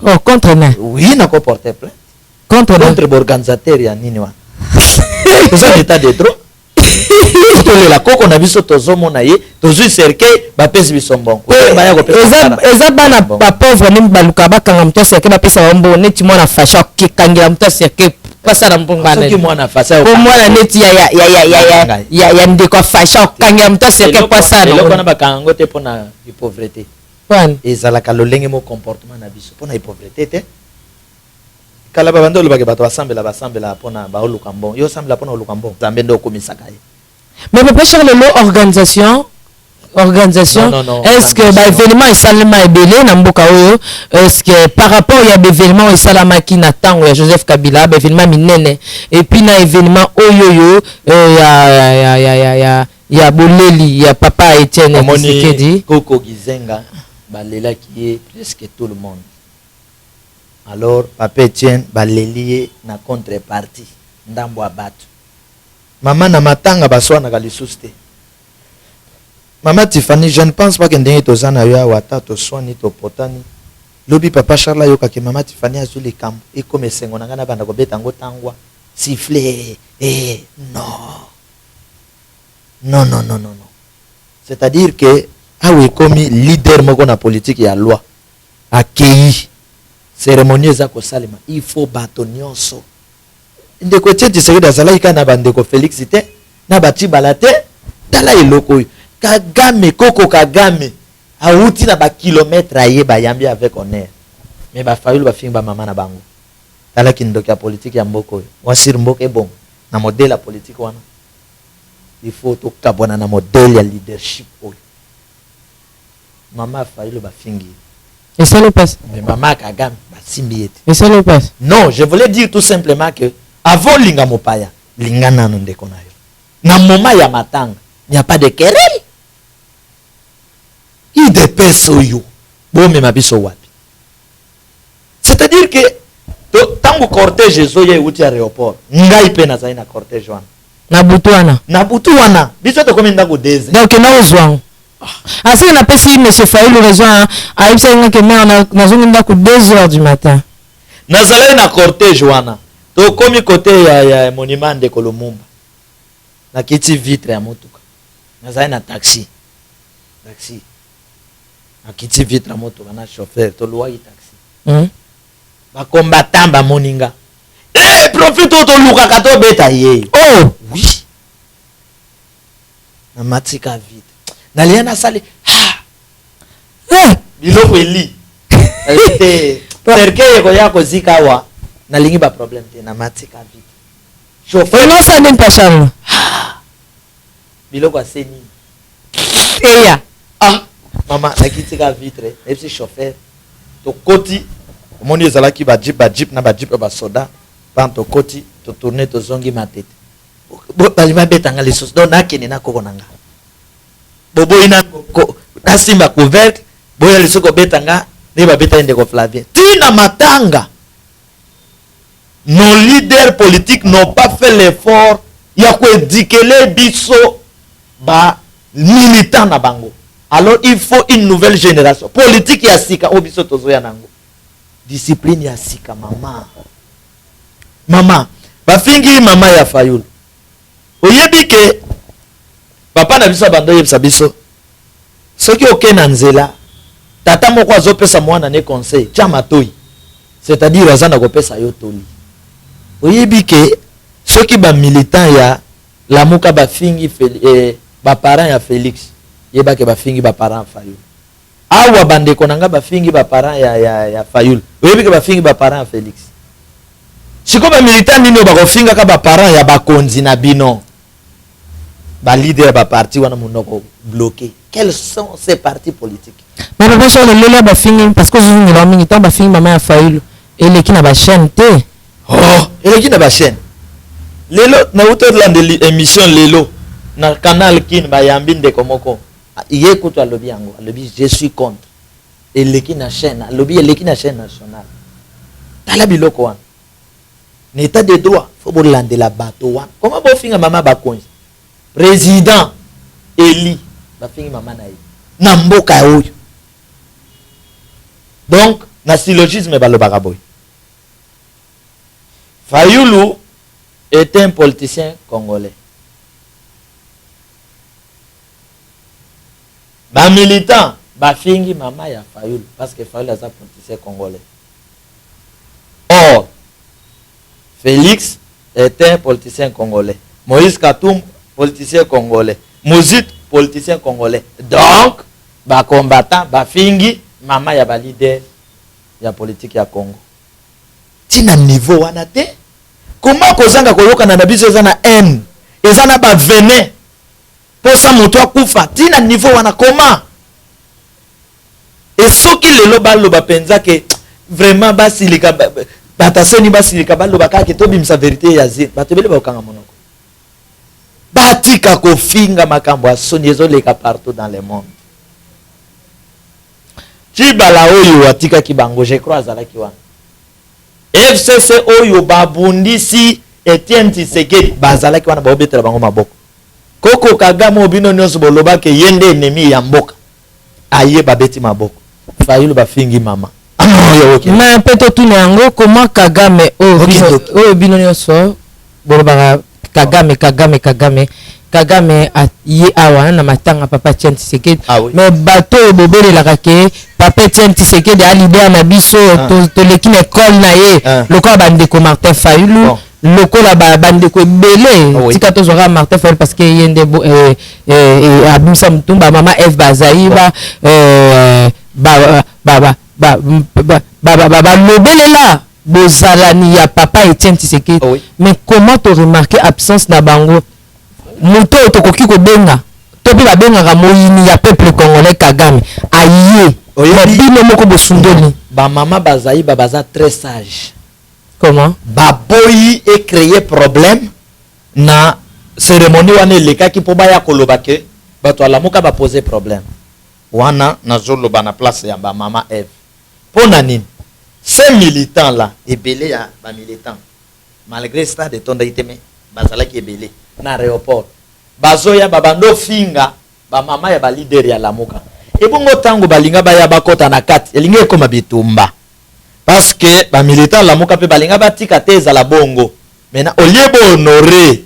Oh, contre ne? Oui, nako porter plainte. Contre l'organisateur ya nini wana. C'est l'état de droit. La koko na biso tozomona ye, tozui cercueil ba pesi biso mbongo. Eza bana ba pauvre ni baluka bakanga mto cercueil ba pesa mbongo neti mwana fasha kikangira mto cercueil pasa na mbongo bana. Soki mwana fasha ko mwana neti ya ndeko fasha kangira mto cercueil pasa na. Lokona bakango te pona pauvreté. Pan. Ezalaka lolenge mo comportement na biso pona pauvreté te. Kala babando lobake bato basambela pona ba oluka mbongo. Yo sambela pona oluka mbongo. Zambe ndo komisaka ye. Mais papa Charles le organisation non, est-ce que bah événement est salement ebelé na mboka oyo est-ce que par rapport il y a des événements et salama qui n'attend Joseph Kabila événement minene et puis na événement oyoyo ya boleli ya papa Etienne Tshisekedi Koko Gizenga balela qui est presque tout le monde. Alors papa Etienne baleli na contrepartie ndambo abatu. Maman na matanga baswana kalisuste. Maman Tiffany, je ne pense pas que ndenge tozana yo wata to swani to potani. Lobi papa Charles yoka ke maman Tiffany azuli kambo e comme sengo na ngana banda ko beta ngo tangwa siffler non. C'est-à-dire que awe komi leader moko na politique ya loi akei cérémonie za ko salima il faut bato nyonso. Ndeko Tshisekedi Tshisekedi azalaki kana bandeko Félix te na bati balate tala eloko Kagame Koko Kagame auti na ba kilomètre aye ba yambi avec honneur mais ba fayulu ba finga mama na bango tala kindoki ya politique ya mboko wasir mboke bon na modèle ya politique wana il faut to kabona na modèle ya leadership oyo mama fayulu ba fingi et ça le passe mais mama Kagame ba simbiete et ça le passe non je voulais dire tout simplement que avant linga mopaya linga nano ndeko na yo na moment ya matanga il n'y a pas de querelle. Il dépêche yo. Bon mais ma biso wapi. C'est-à-dire que tango cortège zoye uti aéroport. Ngai pe na zaina cortège wana. Na butu wana. Biso to komi ndako deze. Donc na ozwang. Asi na pesi monsieur Faïlou raison a ibsenga ke na zongi ndako 2h du matin. Na zalai na cortège wana. To komi côté ya monument de Kolomumba. Na kiti vitre ya motuka. Na zai na taxi. Na kiti vitre ya motuka na chauffeur to loi taxi. Ba combattant ba moninga. Profite to luka kato beta ye. Oh, oui. Na matika vitre. Na liana sali. Biloko eli. Ete cercueil ko ya ko zika wa. Na lingi ba problème te na matika vitre. Chauffeur non ça même pas charme. Biloko aseni. Eya. Maman, na kitika vitre, et puis chauffeur. tokoti omoni ezalaki ba jeep na ba jeep ba soda pan tokoti to tourner to zongi matete balima betanga lisusu donc nakende na koko nanga boboyi na simba couvercle boya lisusu kobetanga ne babeta ndeko Flavien tina matanga. Nos leaders politiques n'ont pas fait l'effort ya ko éduquer biso ba militant na bango. Alors il faut une nouvelle génération politique ya sika obiso tozo ya nango discipline ya sika mama bafingi mama ya Fayulu oyebi ke papa na biso bando yebisa biso soki okena nzela tata moko azopesa mwana ne conseil tia matoi c'est-à-dire azana kopesa yo toli oyebi ke soki ba militant ya lamuka bafingi ba parents ya Félix yeba ke bafingi ba parents Fayulu awa bandeko nanga bafingi ba parents ya Fayulu oyebi ke bafingi ba parents Félix siko ba militant nini bakofinga ka ba parents ya bakonzi na bino ba leader ba parti wana munoko bloqué. Quels sont ces partis politiques? Mais le bonjour le lelo bafingi parce que je suis le militant bafingi mama ya Fayulu et qui na ba chaîne te et qui na ba chaîne lelo na utoland émission lelo na canal kin ba yambi ndeko moko iye kutu alobi yango alobi je suis contre eleki na chaîne alobi eleki na chaîne nationale tala biloko wana n'état de droit faut bolandela bato wana comment bofinga mama bakonzi président Eli bafingi mama na ye na mboka oyo donc na syllogisme balobaka boy Fayulu est un politicien congolais. Ba militant bafingi mama ya Fayulu parce que Fayulu est un politicien congolais. Or Félix est un politicien congolais. Moïse Katoum politicien congolais. Mouzit politicien congolais. Donc ba combattant bafingi mama ya ba leader ya politique ya Congo. Tina niveau wana te comment kozanga koyoka na biso ezana haine ezana ba venin posa moto akufa tina niveau wana comment et soki lelo baloba penza ke vraiment basilika batasoni basilika baloba kaka to bimisa vérité ya zin batobele bakanga monoko batika kofinga makambo asoni ezoleka partout dans le monde Chibala oyo atika kibango je crois azalaki wana FCC oyo babundisi Etienne Tshisekedi bazalaki wana baobetela bango maboko Koko Kagame obino nyonso boloba ke yende ennemi ya mboka aye babeti maboko Fayulu bafingi mama mais peut-être tout yango comment Kagame oyo bino nyonso boloba Kagame ye awa na matanga papa Etienne Tshisekedi mais bato bobele la ke papa Etienne Tshisekedi a leader na biso to lekine école na ye lokola bandeko Martin Fayulu lokola bandeko ebele tika to zora Martin Fayulu parce que yende abimisa mutumba mama F bazaiba lobelela bozalani ya papa Etienne Tshisekedi mais comment tu remarqué absence na bango moto tokoki ko benga to pe ba benga ga moyini ya peuple congolais Kagame aye bino moko bosundoli ba mama bazai baza très sage comment baboyi et créer problème na cérémonie wana lekaki po baya koloba ke bato alamuka ba poser problème wana na zoloba na place ya ba mama Eve pona nini ces militants là ebele ya ba militants malgré ça de tonda iteme bazalaki ebele na aéroport bazoya babando finga ba mama ya ba leader ya lamuka ebongo tango balinga baya bakota na kati elinga ekoma bitumba parce que ba militant lamuka pe balinga batika teza la bongo mena oliebo honoré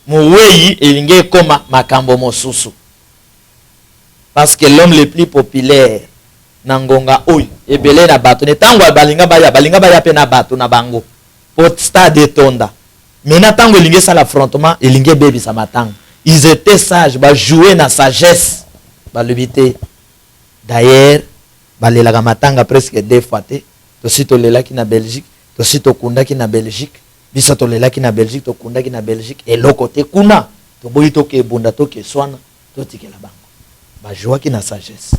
muweyi elinga ekoma makambo mosusu parce que l'homme le plus populaire na ngonga oyo ebele na bato ne tango balinga baya pe na bato na bango pot stade tonda mena tango elinga sala affrontement elinga bebi sa matanga ils étaient sages ba jouer na sagesse ba lubité d'ailleurs balelaka matanga presque 2 fois te to sito lelaki na Belgique to sito kundaki na Belgique biso to lelaki na Belgique to kundaki na Belgique et l'autre kuna to boyi to ke bunda to ke swana to tikela bango ba jouaki na sagesse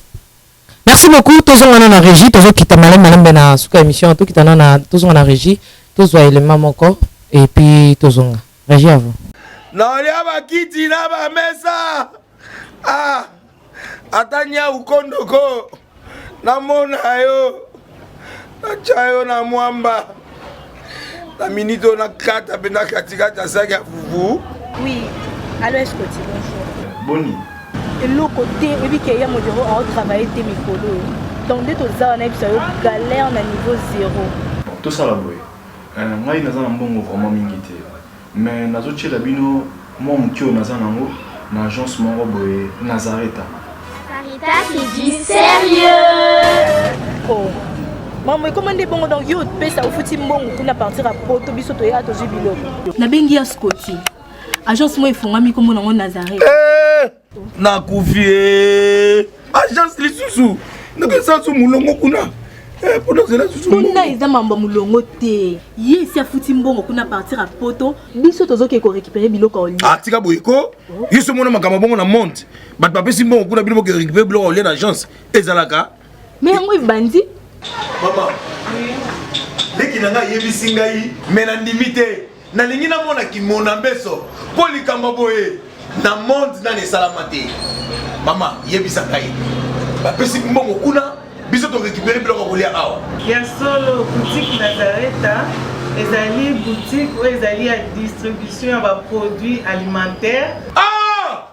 Merci beaucoup. Tous on a régie, tous qui t'a malem na suka émission, tout qui t'a na tous on a régie, tous on élément encore et puis tous on régie à vous. Non, il y a ba kiti na ba mesa. Ah. Atanya ukondoko. Na mona yo. Na chayo na mwamba. La minute on a 4 bena katikata saga fufu. Oui. Allô, est-ce que tu bonjour. Boni. Et l'autre côté, et puis qu'il y a mon bureau à travailler tes micros. Donc, dès que tu as un galère, on a niveau 0. Tout ça là, boy. Moi, il y a un bon vraiment mingité. Mais dans autres la bino, moi, mon kio nazan nango, l'agence mon boy Nazareta. Sarita, c'est du sérieux. Oh. Maman, comment on dit bon donc yo pe ça au fouti bon pour partir à Porto biso to ya to jubilo. Na bengi ya Scotty. Agence moi ifunga mi comme on Nazareth. Na kufie. Agence lisusu. Ndeke sansu mulongo kuna. Pour nous là susu. Kuna iza mamba mulongo te. Ye si afuti mbongo kuna partir à Porto biso tozo ke ko récupérer biloko oli. Ah tika boyiko. Yiso mona makama bongo na monte. Bat papa si mbongo kuna biloko ke récupérer biloko oli na agence. Ezalaka. Mais yango bandi. Maman. Leki nanga yebisi ngai mena ndimite. Na lingi na mona ki mona mbeso. Poli kamba boye. Na monde na ne salamate. Mama yebisa ngai. Ba pesi mbongo kuna biso to récupérer biloko kolia awa. Ya solo boutique Nazareta, ezali boutique ou ezali à distribution ya produits alimentaires. Ah!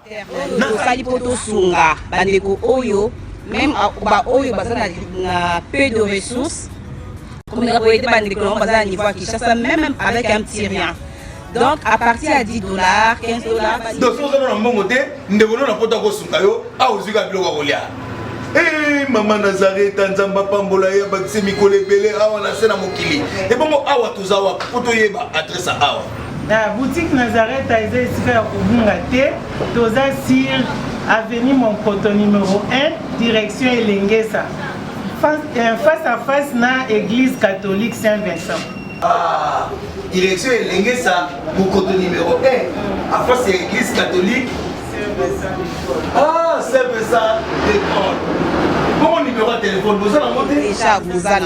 Nazali poto sunga bandeko oyo même ba oyo bazana na peu de ressources. Comme on a été bandeko bazana niveau à Kinshasa même avec un petit rien. Donc à partir à $10, $15. Donc si on a un bon côté, nous devons na poto ko sunga yo a ozuka biloko kolia. Eh maman Nazareth nzamba pambola ya bakise mikole belé awa na sena mokili. Et bon awa tozawa poto yeba adresse awa. La boutique Nazareth a été ici à Kubungate, toza sur avenue Monkoto numéro 1, direction Elengesa. Face à face na église catholique Saint-Vincent. Ah, direction Elengesa, Monkoto numéro 1, à face à l'église catholique Ah, c'est ça, l'école. Bon numéro de téléphone, vous avez monté déjà, vous avez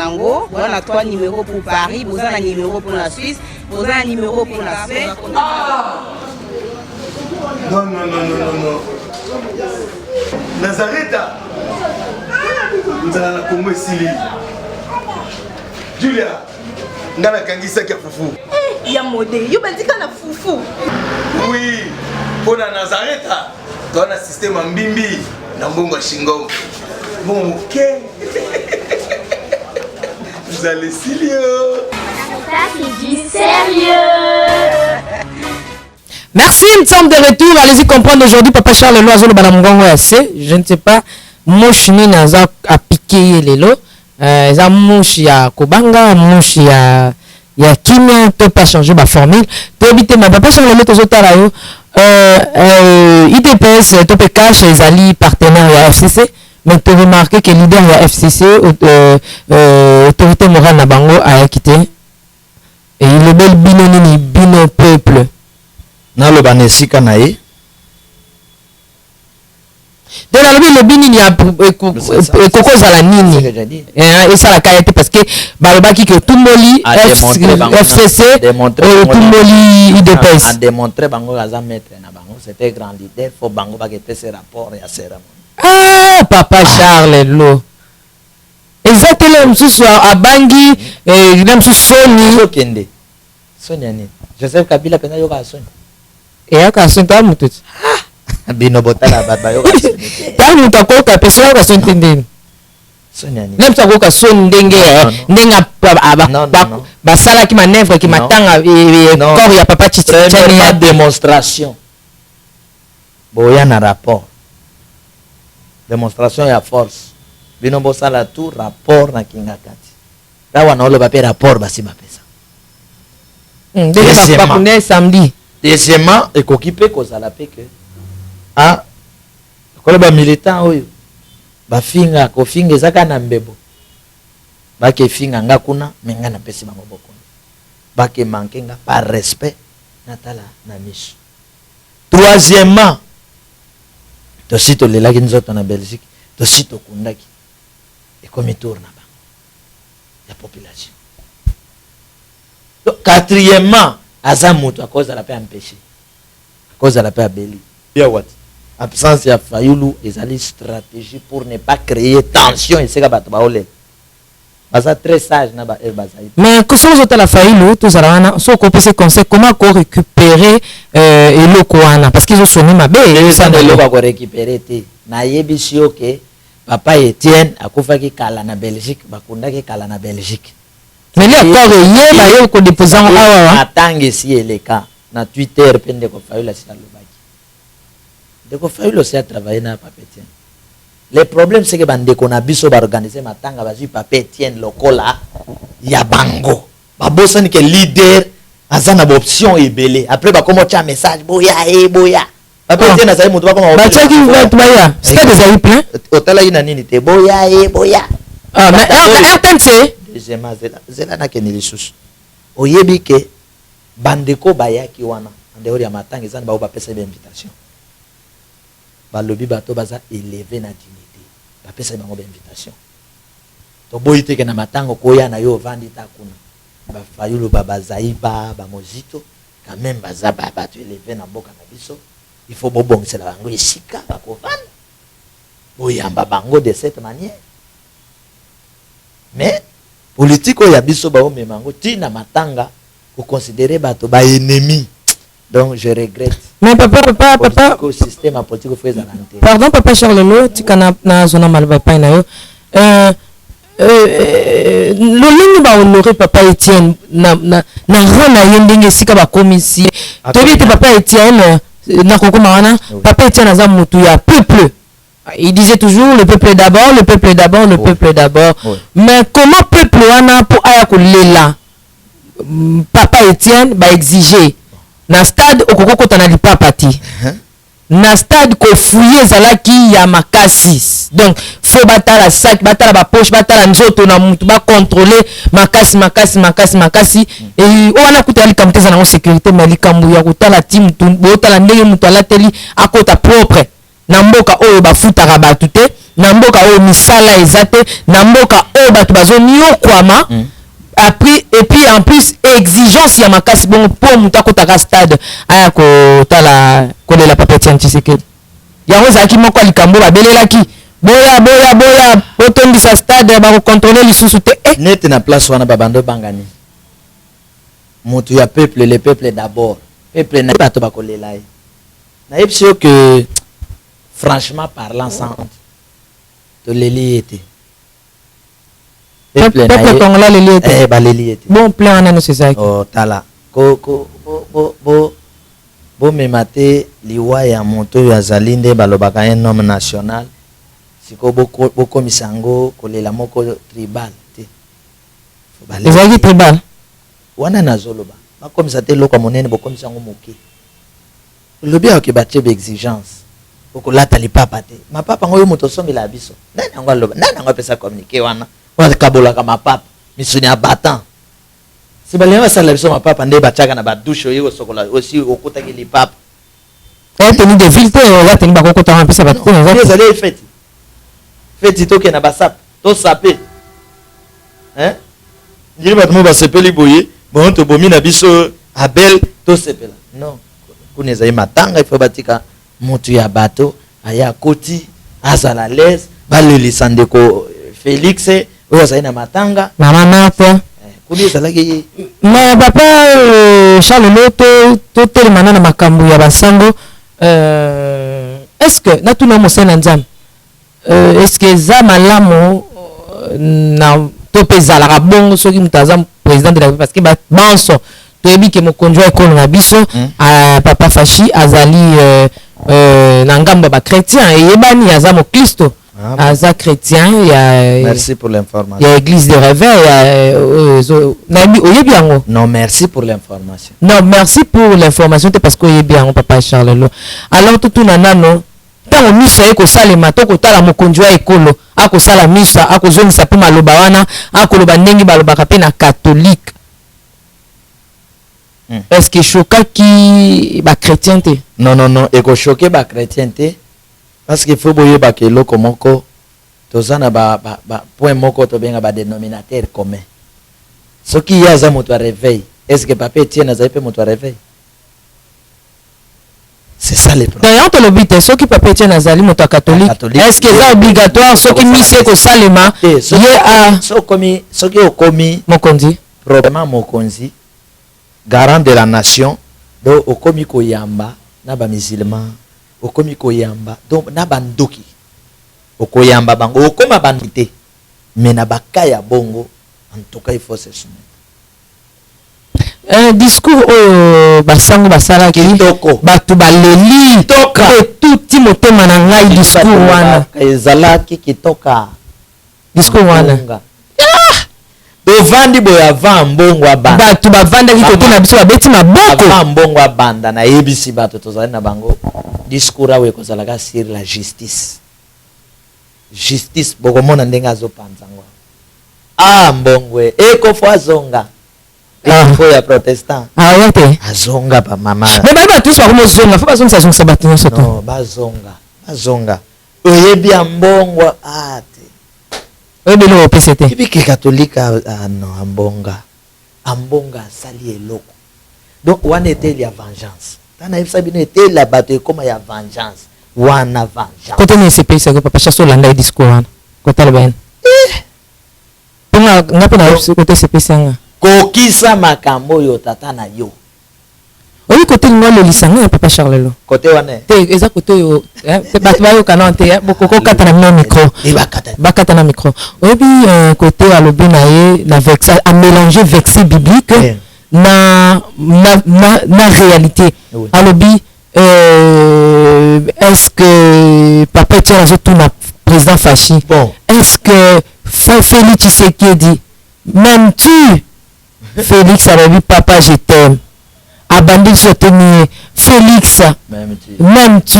on a 3 numéros pour Paris, vous avez un numéro pour la Suisse, vous avez un numéro pour la Suisse. Ah non, non, non, non, non, non. Nazareta vous avez la Congo ici. Julia, vous avez Kangisa qui a foufou. Eh, ya modé, yo bandika na foufou. Oui, pour la Nazareta, tu as un système en bimbi, dans Bongo Shingo. Bon, ok. Vous allez sérieux. Ça, c'est du sérieux. Merci, nous sommes de retour. Allez-y comprendre aujourd'hui, Papa Charles Loiseau, le Banamongo assez. Je ne sais pas, mouche ni naza a piqué les lots. Ça mouche ya Kobanga, mouche ya Kimia, tu pas changer ma formule. Tu habites ma Papa Charles Loiseau, tu as là. IDPS, tu peux cacher les alliés partenaires à FCC. Mais tu remarques que le leader de la FCC, autorité morale Nabango, a quitté. Et il est bel binonini, bino peuple. Na le banesi kanae. De la lobby le binini a koko zala nini. Et ça la kayete parce que balobaki que tout moli FCC tout moli IDPS a démontré bango gaza maître na bango, c'était grand leader, faut bango ba que ces rapports et à cérémonie. Ah, Papa Charles Lo. Exactement, ce à Bangui, et même sous Sony. Kende. Sonia ni. Joseph Kabila pena yoka Sony. Et à Kasson ta mutu. Bino botala baba yoka Sony. Ta mutu ko ka pesa yoka Sony tindeni. Sonia ni. Même ça ko ka Sony ndenge ndenga ba sala ki manœuvre ki matanga corps ya Papa Tshisekedi ya démonstration. Boya na rapport. Démonstration ya force. Bino bosala tout rapport na kinga kati. Tawa na olo bape rapport basi bapesa. Deuxièmement, samedi. Deuxièmement, ekoki pe kozala pe que ah kole ba militant oyo bafinga kofinga ezaka na mbebo. Bake finga nga kuna menga na pesi bango boko. Bake mankenga par respect natala na miso. Troisièmement, tosito lelaki nzoto na Belgique, tosito kundaki. et comme il tourne la population. Donc, quatrièmement, Azamoto à cause de la paix empêchée, à cause de la paix abélie. Absence de Fayoulou, ils allaient stratégie pour ne pas créer tension et c'est que Batabaole. C'est très sage. Mais que sont les la Fayoulou, tous à sont composés conseil comment récupérer le Koana parce qu'ils ont sonné ma belle. Ils ont récupéré. Naïebisio que papa Etienne a koufaki kala na Belgique, bakunda ki kala na Belgique. Mais les accords yé ba yo ko déposer en awa. Atange si le cas na Twitter pende ko Fayoulou la lobaki. De ko Fayoulou aussi a travaillé na papa Etienne. Le problème c'est que bande ko na biso ba organiser matanga bazui papa Etienne lokola ya bango. Ba bosani ke leader azana ba option ebele. Après ba comment cha message boya boya. Papa Etienne azali mutu ba comment ba cha ki va boya. C'est des amis plein. Otala ina nini te boya boya. Ah mais attendez. Deuxièmement zela na ke nilisusu. Oyebi ke bandeko bayaki wana ndeori ya matanga ezana ba ba pesa invitation. Ba lobi bato baza élevé na dignité. Ba pesa bango ba invitation. To boyite ke na matanga koya na yo vandi ta kuna. Ba Fayoulou baba zaiba ba mozito quand même baza ba tu élevé na boka na biso. Il faut bobongisa bango esika ba ko vanda. Boyamba bango de cette manière. Mais politique ya biso ba o memango tina matanga ko considérer bato ba ennemi. Donc je regrette. Mais papa. Le système politique fait l'antenne. Pardon papa Charles tu kana na zona malba pa na yo. Le ligne ba honorer papa Etienne na rana yendenge sika ba komisi. Tobi te papa Etienne na kokoma wana papa Etienne aza mutu ya peuple. Il disait toujours le peuple d'abord, le peuple d'abord, le peuple d'abord. Mais comment peuple wana pour aya ko lela papa Etienne ba exiger na stade okoko tana li papa ti na stade ko fouiller zalaki ya makasi donc faut batala sac batala ba poche batala nzoto na mutu ba contrôler makasi et wana kutali kamteza na sécurité mais likambu ya kutala team botala ndenge mutu alateli akota propre na mboka oyo bafutaka batu te na mboka oyo misala ezate na mboka oyo batu bazoni yokwama après et puis en plus exigence ya makasi bon pour muta kotaka stade aya ko tala ko de la papetière Tshisekedi ya roza ki moko likambo ba belelaki boya otondi sa stade ba ko contrôler lisusu te net na place wana babando bangani mutu ya peuple le peuple d'abord peuple na bato ba kolela na yebisio que franchement parlant sans honte to leli était peuple congolais leli baleli bon plein en c'est ça oh tala bo memate liwa ya moto ya zalinde balobaka un homme national siko boko misango kolela moko tribal te ezaki tribal wana nazoloba bakomisa te loko monene bokomisa ngo moke lobi ya ke batie be exigence okolata lipapa te mapapa ngoyo moto sombela biso nani yango aloba nani yango apesa communiquer wana wakabolaka mapapa misuni abatan si balenga basala biso mapapa nde batiaka na badushe oyo sokola aussi okutaki lipapa teni de ville te oya teni bakokotaka mpesa bato te ezali feti toke na basap tosape ndiri bato mo basepeli boye bon tobomi na biso abel tosepela non kuna ezali matanga ifo batika mutu ya bato aya koti azala l'aise balelisa ndeko Félix oyo azali na matanga mama napo kuni ezalaki mais papa Charles to telemana na makambo ya basango est-ce que natuna mosena nzambe est-ce que za malamu na to pezala bongo soki mutaza président de la République parce que banso toyebi ke mokonjo ekolo na biso papa Fachi azali na ngambo ba chrétien eyebani aza mo Kristo aza chrétien merci pour l'information ya église de réveil nabi oyebi yango non merci pour l'information non merci pour l'information parce que oyebi yango papa Charles alors tout nanano tango misa eko salema to kotala mokonjo ekolo akosala misa akozongisa pe maloba wana akoloba ndenge balobaka pe na catholique est-ce que choquaki ba chrétienté non eko choquer ba chrétienté parce qu'il faut boyer ba kelo komoko tozana point moko to benga ba dénominateur commun. Ce qui y a za moto réveil, est-ce que papa Etienne a pe moto réveil? C'est ça le problème. D'ailleurs, tu l'obite, ceux qui papa Etienne azali moto catholique. Est-ce que c'est obligatoire ceux qui misé ko salema? Ceux qui ont commis mokonzi, probablement mokonzi, garant de la nation, donc au komi ko yamba na ba musulman, au komi ko yamba, donc na bandoki. Au koyamba bango, au koma bandité. Mais na bakaya bongo, en tout cas il faut se soumettre. Un discours au basango basala ki batu baleli toka tout timote manangai discours wana ezala ki kitoka discours wana bovandi boya vambongo abanda batu bavanda ki kote na biso babeti maboko vambongo abanda na yebisi bato tozali na bango discours awe kozalaka sur la justice bokomona ndenge azopanzango mbongwe ekofo azonga ya protestant azonga pa mama mais ba tous ba comme zonga fa ba zonga zonga sabatin soto non bazonga oyebi ambongo ate obelo o PCT ibiki katolika non ambonga sali eloko donc wana était la vengeance tana ifsa bino était la bateau comme ya vengeance wana vengeance côté ni CP ça papa chasso landa discours wana côté le ben ponga ngapo na côté CP sanga kokisa makambo yo tata na yo oyi côté ngolo lisanga ya papa Charles côté wana te eza côté yo bato ba yo kanante bokoko kata na micro bakata na micro oyi côté alobi na ye na vexa a mélanger verset biblique na réalité alobi est-ce que papa tient surtout na président Fachi bon est-ce que Félix Tshisekedi même tu Félix a dit papa je t'aime abandonne soutenir Félix même tu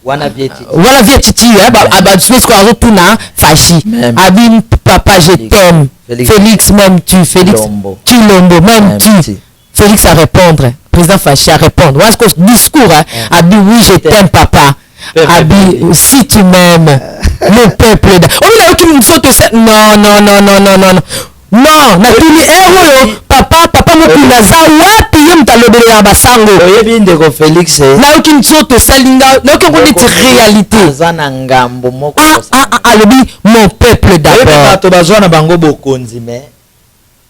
wana vietiti aba tu quoi retourne Fachi abin papa je t'aime Félix même tu Félix tu Lombo même tu Félix à répondre président Fachi à répondre est-ce que discours abi oui je t'aime papa abi si tu m'aimes le peuple non natuni eroyo papa mokuna za wapi yo mtalobela basango oyebi ndeko Félix na oki nsoto salinga na oki ngonditi réalité zana ngambo moko alobi mon peuple d'abord bato bazwana bango bokonzi mais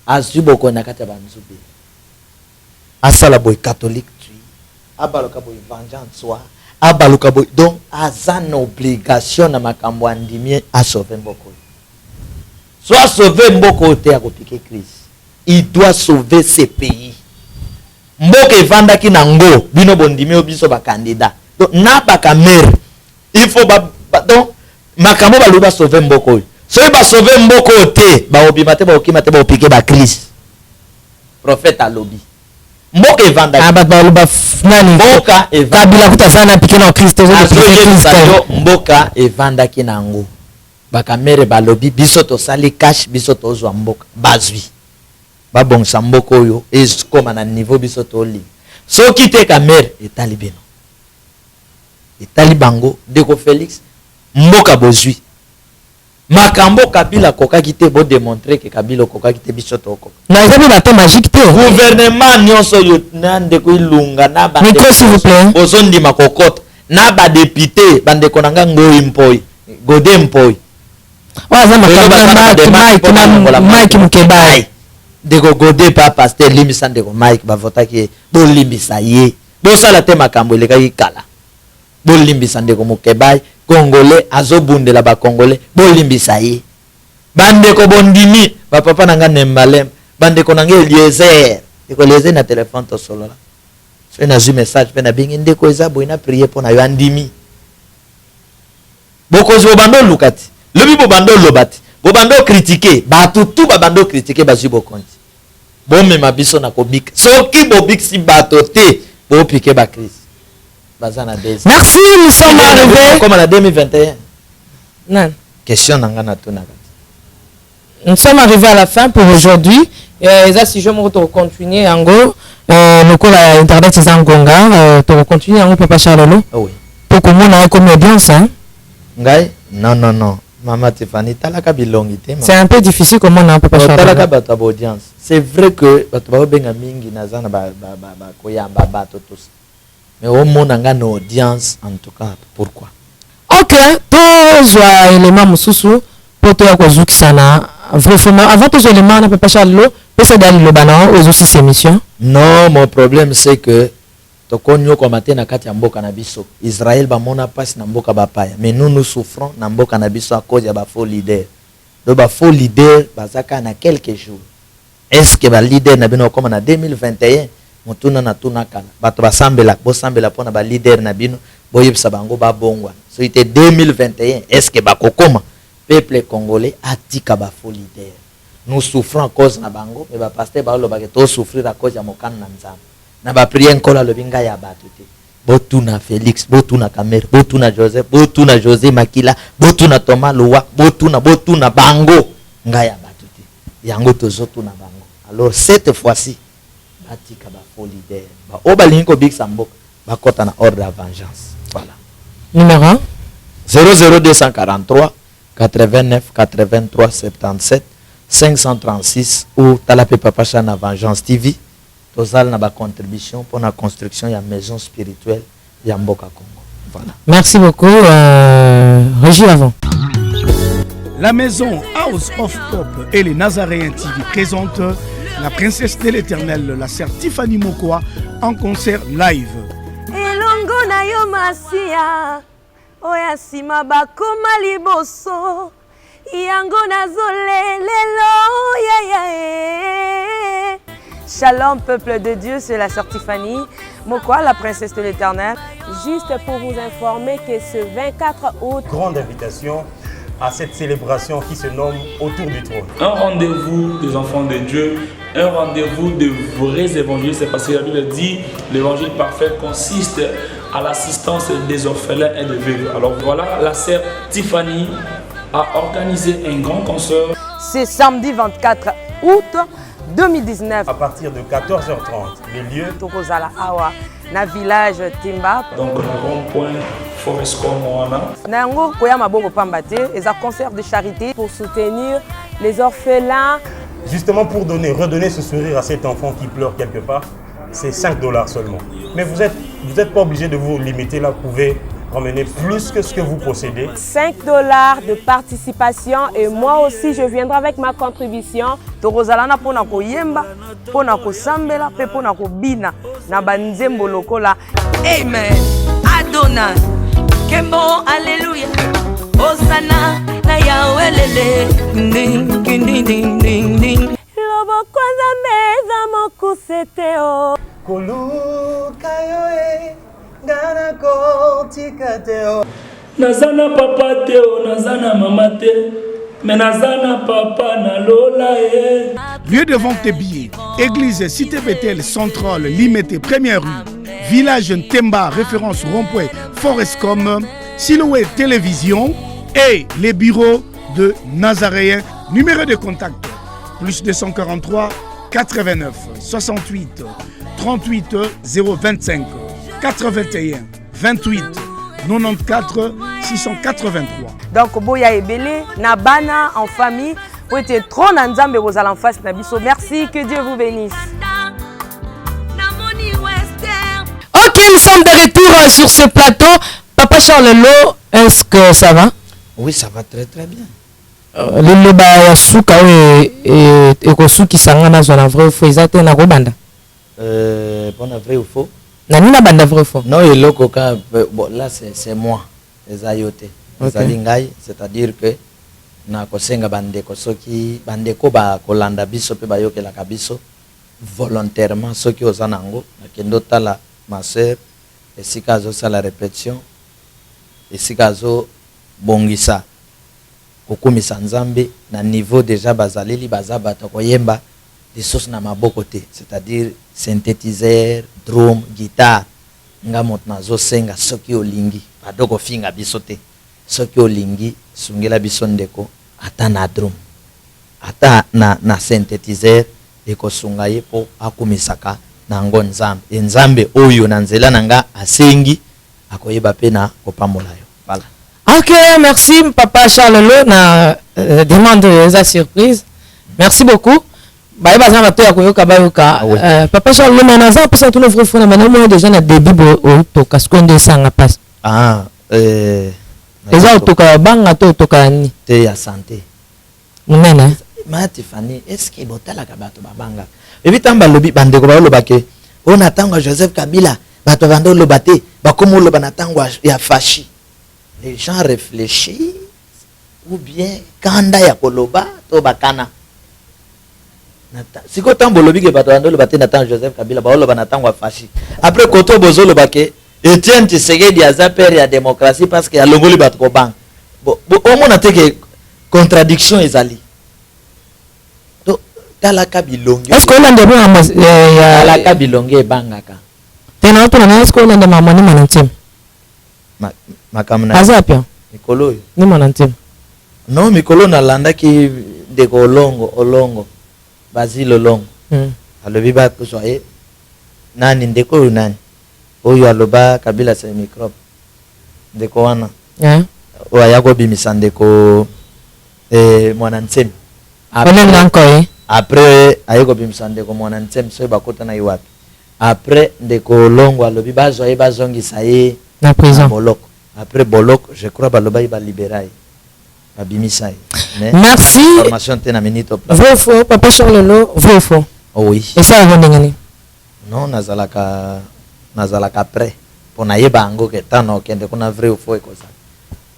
azwi bokonda kati ya banzubi asala boy catholique tu abaluka boy vengeance wa abaluka boy donc azana obligation na makambo andimie a sauver mboko soit sauver mboko te a kopiquer Christ il doit sauver ce pays mboka evandaki nango bino bondimi obiso ba candidat donc na ba kamere il faut donc makambo baluba sauver mboko so ba sauver mboko te ba obima te ba okima te ba opiquer ba Christ prophète alobi mboka evandaki baluba nani mboka evandaki kutazana piquer na Christ mboka evandaki nango bakamere balobi biso tosali cash biso tozwa mboka bazwi babongisa mboka oyo ezokoma na niveau biso toli soki te kamere etali bino etali bango ndeko Félix mboka bozwi makambo Kabila kokaki te bo démontrer que Kabila kokaki te biso toko na ezabi bato magique te gouvernement nyonso oyo na ndeko ilunga na ba micro s'il vous plaît ozondima kokota na ba député bandeko nanga ngoi mpoi gode mpoi Mike Mukebai ndeko gode pa pasteur limbisa ndeko Mike bavotaki bolimbisa ye bosala te makambo elekaki kala bolimbisa ndeko Mukebai congolais azobundela ba congolais bolimbisa ye bandeko bondimi bapapa nanga Nembalem bandeko nanga Eliezer ndeko Eliezer na téléphone to solola so na zu message pe na bingi ndeko eza boina prier pona yo andimi bokozi bobando lukati lobi bobando lobati bobando critiquer batu tu babando critiquer bazu bokonti bomema biso na kobika soki bobiksi bato te bopike ba Christ bazana des merci nous sommes arrivés comme en 2021 non question nanga tuna nous sommes arrivés à la fin pour aujourd'hui et si je me retrouve continuer en gros le cours à internet c'est en gonga to continuer en papa Charles oui pour que mon comme audience hein Ngai? Non. Maman Tiffany, talaka bilongité. C'est un peu difficile comment on a pas chanter. Talaka bata audience. C'est vrai que bata ba benga mingi nazana ba koyamba bato tous. Mais au monde nga no audience en tout cas. Pourquoi? OK, tozwa élément mususu poto ya kozukisana. Vraiment avant tous éléments na papa Charlo, pesa dali lobana aux aussi émission. Non, mon problème c'est que tokonyo kwa matin na kati ya mboka na biso. Israël ba mona passe na mboka bapaya. Mais nous souffrons na mboka na biso à cause ya ba faux leader. Do ba faux leader bazaka na quelques jours. Est-ce que ba leader na bino comme na 2021 mutuna na tuna kala. Bato basambela pona ba leader na bino boyebisa bango ba bongwa. So ite 2021 est-ce que ba kokoma peuple congolais atika ba faux leader. Nous souffrons à cause na bango mais ba pasteur ba lo ba to souffrir à cause ya mokana na nzambe. Na ba prier nkola lobinga ya batuté botuna Félix botuna Kamere botuna Joseph botuna José Makila botuna Thomas Loa botuna bango nga ya batuté yango tozotuna bango. Alors cette fois-ci batika ba faux leader ba obalingo big sambo ba kota na ordre de vengeance. Voilà. Numéro 00243 89 83 77 536 ou talape papa Chana Vengeance TV. Tozal na ba contribution pour la construction de la maison spirituelle ya Mboka Congo. Voilà. Merci beaucoup. Régie avant. La maison House of Pop et les Nazaréens TV présentent la princesse de l'Éternel, la sœur Tiffany Mokoa, en concert live. Elongo na yo masia, oya sima bakoma liboso, yango nazolelelo ya. Shalom peuple de Dieu, c'est la sœur Tiffany Mokoa, la princesse de l'Éternel. Juste pour vous informer que ce 24 août, grande invitation à cette célébration qui se nomme Autour du trône. Un rendez-vous des enfants de Dieu, un rendez-vous de vrais évangiles. C'est parce que la Bible dit l'évangile parfait consiste à l'assistance des orphelins et des veuves. Alors voilà, la sœur Tiffany a organisé un grand concert. C'est samedi 24 août 2019. À partir de 14h30, le lieu Tokozala Awa, na village Timba. Donc le rond-point Forescom Moana. Nango koya maboko pambate, et un concert de charité pour soutenir les orphelins. Justement pour redonner ce sourire à cet enfant qui pleure quelque part, c'est 5 $ seulement. Mais vous êtes pas obligé de vous limiter là, vous pouvez ramener plus que ce que vous possédez. 5 $ de participation et moi aussi je viendrai avec ma contribution. Tokozalana pona koyemba, pona kosambela, pe pona kobina na banzembo lokola. Amen. Adonai. Kembo alléluia. Osana na Yahweh lele. Ding ding ding ding ding. Lobo kwanza meza mokuseteo. Koluka yoe. Ngana kotika teo. Nazana papa teo, nazana mama te, mais nazana papa na lola e. Lieu de vente de billets, église Cité Bethel Centrale, Limité, Première rue, village Ntemba, référence rond-point Forescom, Silhouette Télévision et les bureaux de Nazaréens. Numéro de contact, plus 243 89 68 38 025 81 28 94 683. Donc boya ebele na bana en famille pour être trop na nzambe kozala en face na biso. Merci, que Dieu vous bénisse. OK, nous sommes de retour sur ce plateau. Papa Charles Lo, est-ce que ça va? Oui, ça va très très bien. Le ba ya suka et kosuki sangana zona vrai faux ezate na ko banda. Bon vrai ou faux? Nani banda vrai faux? Non, il loko ka bon là c'est moi les ayote. Zalingai, c'est-à-dire que na kosenga bandeko soki bandeko ba kolanda biso pe bayoke la kabiso volontairement soki ozanango nakendo tala ma sœur et sikazo ça la répétition et sikazo bongisa kokumisa nzambe na niveau déjà bazaleli bazaba to koyemba des sources na maboko te, c'est-à-dire synthétiseur, drum, guitare. Nga mot nazo senga soki olingi badoko finga biso te. Soki olingi sungela biso ndeko ata na drum. Ata na synthétiseur eko sunga ye po akumisaka na ngo nzambe. Nzambe oyo na nzela nanga asengi akoyeba pe na kopambola yo. Voilà. Ok, merci Papa Charles Lo na demande de surprise. Merci beaucoup. Bah baza mato ya koyoka bayoka. Papa Charles Lo na za pesa tout notre frère na moi déjà na début au to kaskonde sanga passe. Ah Eza otoka banga to otoka ni te ya santé. Munene. Mati Fanny, est-ce que botala ka bato babanga? Evitamba lobi bandeko ba loba ke on attend Joseph Kabila bato bando lobate bakomo loba na tango ya fashi. Les gens réfléchissent ou bien kanda ya koloba to bakana. Siko tambo lobi ke bato bando lobate na tango Joseph Kabila ba loba na tango ya fashi. Après koto bozo lobake Etienne Tshisekedi aza père ya démocratie parce que ya longoli bato ko bang. Bo au moins te ke contradiction ezali. Talaka bilonge. Est-ce qu'on a des bons talaka bilonge bangaka. Tena to na est-ce qu'on a des mamani manantim? Makamna. Azapia. Mikolo. Ni manantim. Non, mikolo na landa ki de olongo. Basile olongo. Alobi ba ko soye. Nani ndeko nani? Oyo aloba Kabila se microbe. Ndeko wana. Oya yako bimisa ndeko mwanantsem. Après ayeko bimisa ndeko mwanantsem so bakota na iwapi. Après ndeko longo alobi bazoye bazongisa ye na prison boloko. Après boloko je crois baloba iba libéral. Babimisa. Merci. Formation tena minute. Vrai faux Papa Charles Lo, vrai faux. Oh oui. Et ça ngani? Non nazalaka prêt. Pona yeba ngo ke tano kende kuna vrai ou faux ekosa.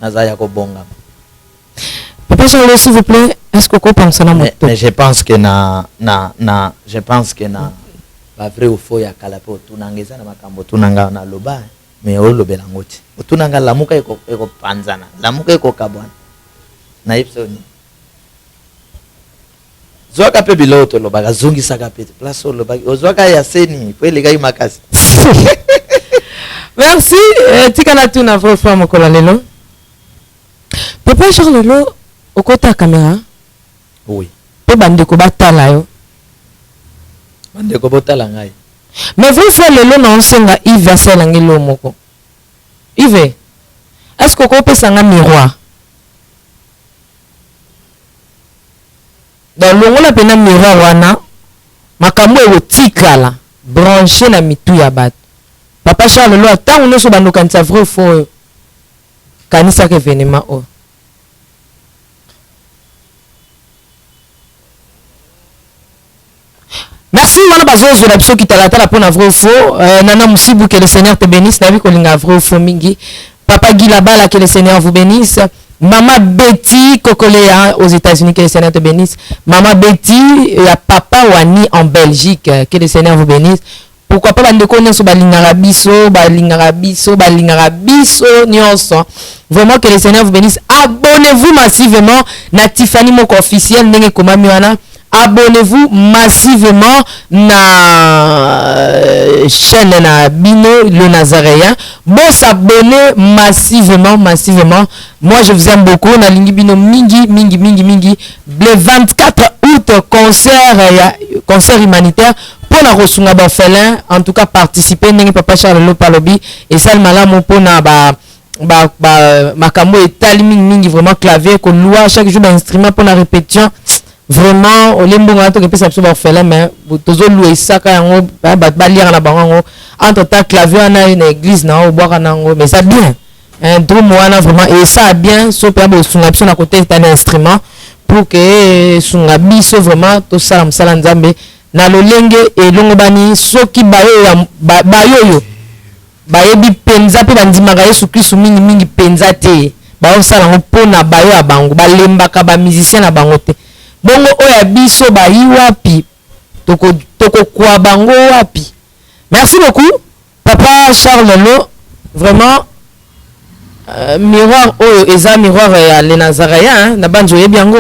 Nazaya ko bonga. Papa Charles, s'il vous plaît, est-ce que vous pensez à mais je pense que je pense que pas vrai ou faux ya kalapo tunangeza na makambo tunanga na loba mais o lobela ngoti tunanga lamuka eko panzana lamuka eko kabwana na ipsoni zoka pe biloto loba zungi saka pe place loba ozoka ya seni po elega makasi. Merci tikana tuna vrai frère mokola lelo. Papa Charles Lo au côté la caméra. Oui. Pe bandeko batala yo. Bandeko botala ngai. Mais vous frère lelo na onsenga Yves asala ngelo moko. Yves, est-ce que vous pesa nga miroir? Dans le ngona pena miroir wana makambo e otikala branché na mitu ya bat. Papa Charles Lo ata uno so bandoka nta vrai faux. Kanisa ke événement o. Merci, Wana Bazo, sur la psau qui t'a la pour vrai ou faux. Nana Moussibou, que le Seigneur te bénisse. Navi Kolinga, vrai ou faux, Mingi. Papa Guy Labala, que le Seigneur vous bénisse. Maman Betty, Kokoléa, aux États-Unis, que le Seigneur te bénisse. Maman Betty, Papa Wani en Belgique, que le Seigneur vous bénisse. Pourquoi pas bande connaître balingarabiso, nyonso. Vraiment que le Seigneur vous bénisse. Abonnez-vous massivement na Tiffany Moko officiel ndenge koma miwana. Abonnez-vous massivement na chaîne na Bino le Nazaréen. Bon s'abonner massivement. Moi je vous aime beaucoup. Na lingi Bino mingi. Le 24 août concert humanitaire pour la Rosunga Bafelin. En tout cas participer n'engue Papa Charles Lo Palobi et ça le malamu pour na makambo et taliming mingi vraiment clavier qu'on loua chaque jour d'instrument pour la répétition. Vraiment au lembo ngato ke pesa pso bafelin mais tozo louer saka yango ba lire na bango entre temps clavier na une église na o boka nango mais ça bien un drum wana vraiment et ça bien so pe bo sunga pso na côté un instrument pour que sunga biso vraiment to sala msala nzambe na lolenge et longo bani soki bayoyo bayebi penza pe bandimaka Yesu Kristo mingi penza te ba o sala ngo pona bayo abango balembaka ba musicien na bango te. Bongo oya biso ba yiwapi toko kwa bango wapi. Merci beaucoup Papa Charles Lo, vraiment miroir oyo eza miroir ya les Nazaréens na banjo yebiango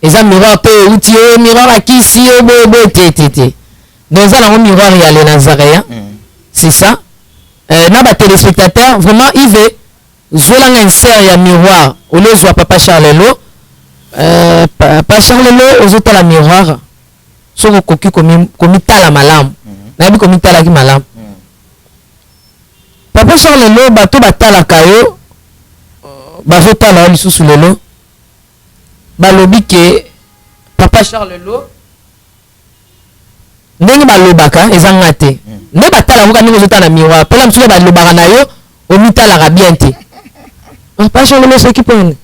eza miroir pe outil miroir akisi obo tete donc ça na miroir ya les Nazaréens c'est ça na ba téléspectateurs vraiment Yves zolanga insert ya miroir olozwa Papa Charles Lo. Papa Charles Lo ozota la miroir soko koki komitala malamu nabi komitala ki malamu Papa Charles Lo bato batala kayo bazotala lisusu lelo balobi ke papa Charles Lo ndenge balobaka ezanga te nde batala ngoka ndenge ozotala miroir mpona mosusu balobaka na yo omitalaka bien te papa Charles Lo soki mpone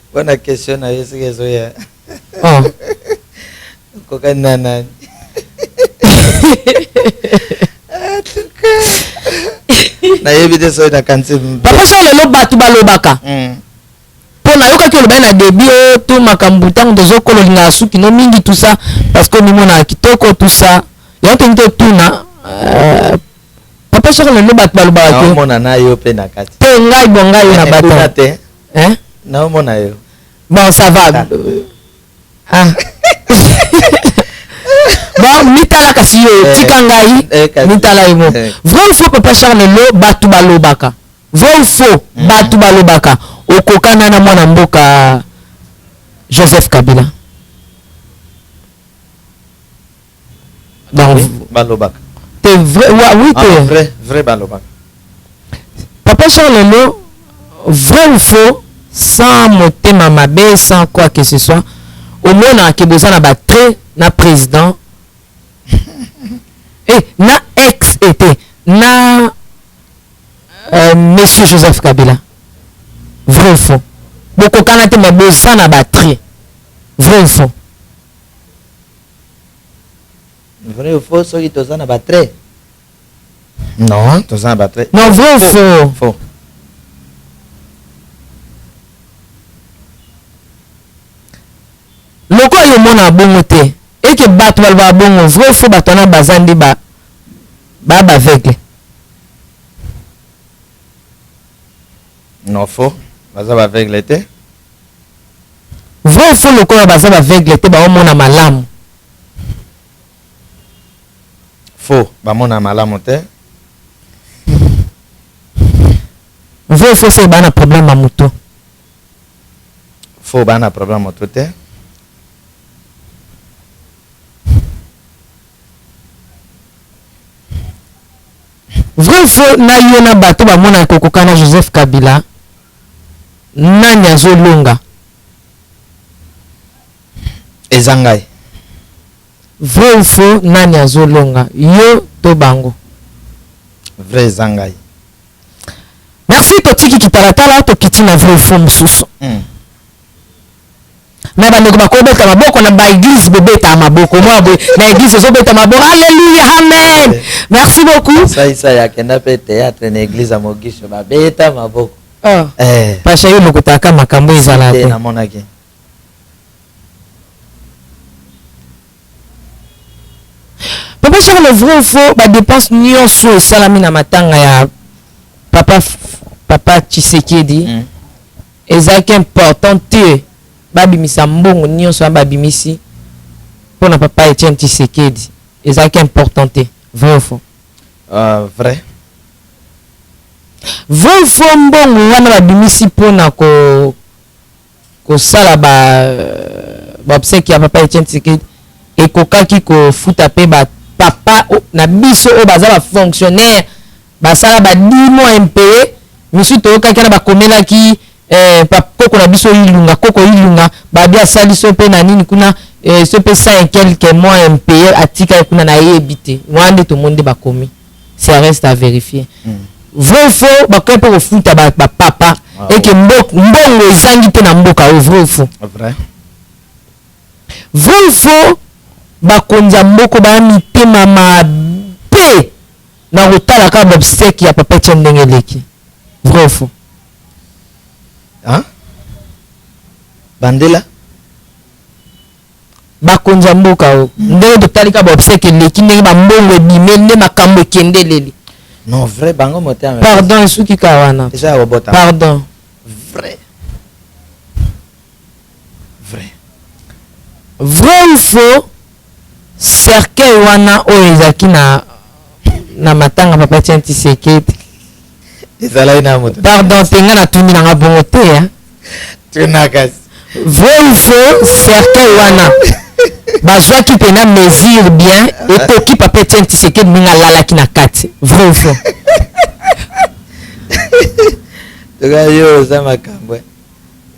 mpona question na yo soki ezoya kokani na nani nayebi te soki nakanisi papa Charles Lo bato balobaka mpo nayokaki olobai na debi oyo to makambo ntango tozokololinga suki no mingi tout ça parce que omimona kitoko tout ça yango tongi totuna papa Charles Lo bato balobaka naomona na yo mpe na kati mpe ngai bo ngai yo na bata te naomona yo bon ça va bon mitala kasi yo tika ngai mitala yo vrai ou faux papa Charles Lo bato balobaka vrai ou faux bato balobaka okokana na mwana mboka Joseph Kabila donc balobaka c'est vrai oui vrai balobaka papa Charles Lo vrai ou faux sans motema mabe sans quoi que ce soit au moins ke bozana ba très na président et na ex été na monsieur Joseph Kabila vrai ou faux bokokana te mabozana ba très vrai ou faux vrai ou faux soki tozana ba très non tozana ba très non vrai ou faux loko yo mona bongo te eke bato balba bongo vrai ou faux bato na bazandi ba aveugle non faux baza ba aveugle te vrai ou faux loko ya baza ba aveugle te ba mona malamu faux ba mona malamu te vrai ou faux c'est ba na problème à moto faux ba na problème moto te vrai ou faux na yo na bato bamona kokokana Joseph Kabila nani azolonga ezangai vrai ou faux nani azolonga yo to bango vrai ezangai merci totiki kitalatala tokiti na vrai ou faux mosusu na bandeko bakobeta maboko na baeglise bobeta maboko mwa boye na eglise ezobeta maboko alléluia amen merci beaucoup saisa yakenda mpe théâtre na église ya mogisho babeta maboko pasha yo lokotaka makambo ezala te namonaki papa Charles vrai ou faux badépense nyonso esalami na matanga ya papa Tshisekedi ezalaki important te babimisa mbongo nyonso babimisi mpona papa Etienne Tshisekedi ezalaki important te vrai ou faux vrai vrai ou faux mbongo wana babimisi mpona kosala baobsèque ya papa Etienne Tshisekedi ekokaki kofuta mpe bapapa na biso oyo baza bafonctionnaire basala ba 10 mois impayé misu toyokaki wana bakomelaki koko na biso ilunga koko ilunga babi asali so pe na nini kuna so pe 5 quelques mois impayé atika kuna na yebi te wande to monde bakomi ça reste à vérifier vrai ou faux bakoy pe kofuta papa et que mbongo ezangi pe na mboka o vrai ou faux vrai ou faux bakonza mboko ba mitema mabe na kotala ka obsèque ya papa Etienne ndenge leki vrai ou faux bandela bakonza mboka o ndenge totalika baobsèque leki ndenge bambongo ebime nde makambo ekendeleli non vrai bango motema pardon esuki ka wana pardon vrai ou faux cercueil wana oyo ezalaki na matanga papa Etienne Tshisekedi ezalaki na moto pardon tenga na tuni nanga bongo te tunakasi vrai ou faux cercueil wana bazwaki mpena mesure bien ekoki papa Etienne Tshisekedi mingi alalaki na kati vrai ou faux Yo, ça m'a cambré.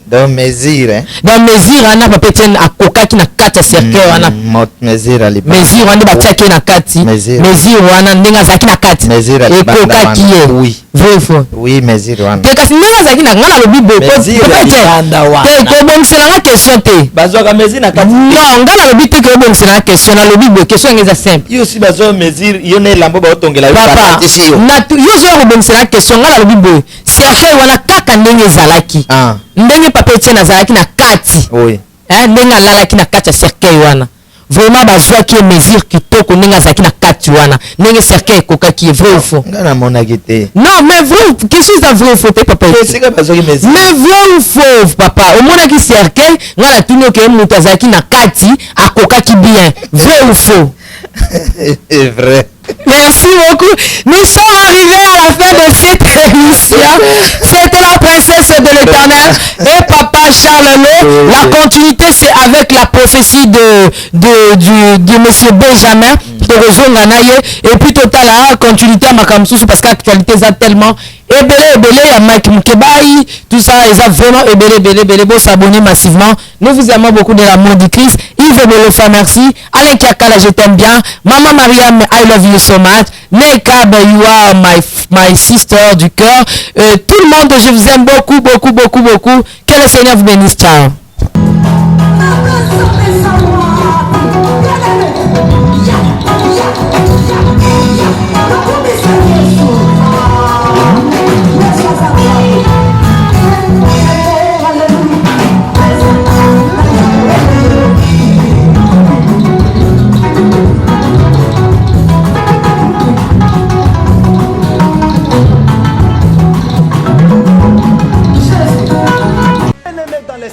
Dans mesure, hein. Dans mesure, on a pas peut-être à coca qui n'a quatre cercueils, on a. Mesure à l'époque. Mesure, on a bâti qui n'a quatre. Mesure, on a n'enga zaki na quatre. Mesure à l'époque. Et coca qui est. Oui. Vrai ou faux? Oui, mesure on. Parce que n'enga zaki na ngala le bible. Mesure à l'époque. Que bon c'est la question té. Bazo ka mesure na quatre. Non, ngala le bible que bon c'est la question na le bible question est simple. Yo si bazo mesure, yo ne lambo ba otongela yo. Papa, na yo zo bon c'est la question ngala le bible. Cercueil wana kaka ndenge zalaki. Ah. Ndenge papa Etienne azalaki na kati. Oui. Ndenge alalaki na kati ya cercueil wana. Vraiment bazwaki mesure kitoko ndenge azalaki na kati wana. Ndenge cercueil ekokaki vrai ou faux? Ngana monaki te. Non, mais vrai, qu'est-ce que ça vrai ou faux te papa? C'est que bazwaki mesure. Mais vrai ou faux papa? Au monaki cercueil, ngana tuni ke mutu azalaki na kati akokaki bien. Vrai ou faux? C'est vrai. Merci beaucoup. Nous sommes arrivés à la fin de cette émission. C'était la princesse de l'Éternel et papa Charles Lo. La continuité, c'est avec la prophétie de monsieur Benjamin. Et puis total, la continuité à Makamsou parce que l'actualité est tellement ébélé, il y a Mike Mkebaï, tout ça, ils ont vraiment ébélé, bon s'abonner massivement. Nous vous aimons beaucoup de l'amour du Christ. Yves Belofa, merci. Alain Kiakala, je t'aime bien. Maman Mariam, I love you so much. Neikab, you are my sister du cœur. Tout le monde, je vous aime beaucoup. Que le Seigneur vous bénisse. Ciao.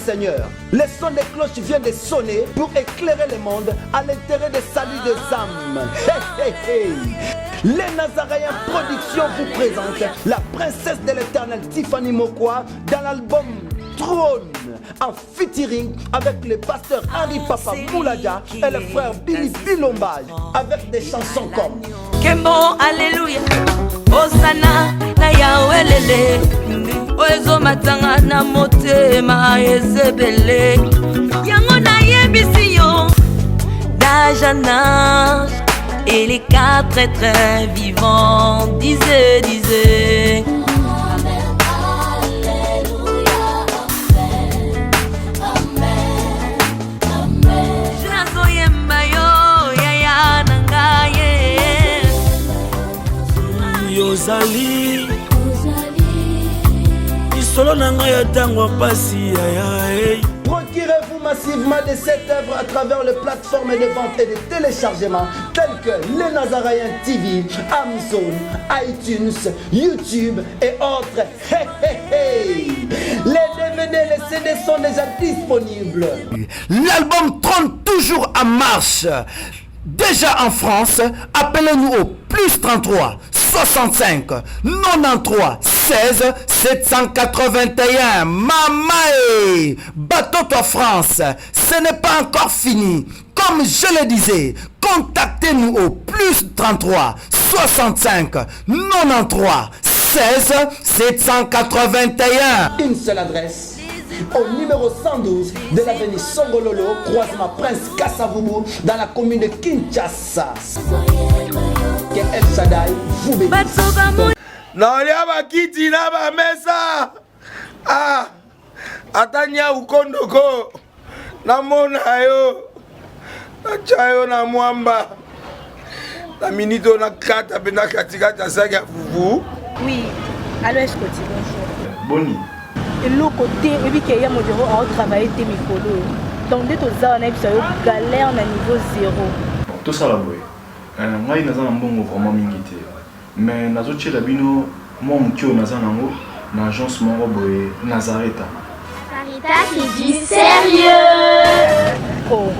Seigneur, le son des cloches vient de sonner pour éclairer le monde à l'intérêt des saluts des âmes. Les Nazaréens Productions vous présentent la princesse de l'Éternel Tiffany Mokwa dans l'album Trône en featuring avec le pasteur Henri Papa Moulaga et le frère Billy Bilombage avec des chansons comme Kembo Alléluia Osana na Yahweh Oezo matanga na motema ezebele Yango na yebisi yo d'âge en âge et les quatre êtres vivants disaient Yozali Isolo nanga ya tango pasi ya Procurez-vous massivement de cette œuvre à travers les plateformes de vente et de téléchargement telles que Les Nazaréens TV, Amazon, iTunes, YouTube et autres. Les DVD et les CD sont déjà disponibles. L'album Trône toujours en marche. Déjà en France, appelez-nous au plus 33 65 93 16 781. Mamae, bateau-toi France, ce n'est pas encore fini. Comme je le disais, contactez-nous au plus 33 65 93 16 781. Une seule adresse. Au numéro 112 de l'avenue Songololo, croisement Prince Kassavubu, dans la commune de Kinshasa. Que El Shaddai vous bénisse. Naolia bakiti na ba mesa. Ah, atanya ukondoko. Namona yo. Nachayo na mwamba. La minito na kata bena katikata saga fufu. Oui, allô Escoti, bonjour. Boni. Et l'autre côté, et puis qu'il y a mon bureau à travailler tes micros. Donc, dès que tu as un galère à niveau 0. Tout ça là, oui. Moi, je suis un bon vraiment mingité. Mais nazo tchela bino moi mukio naza nango na agence moko boye Nazareta. Sarita qui dit sérieux. Oh.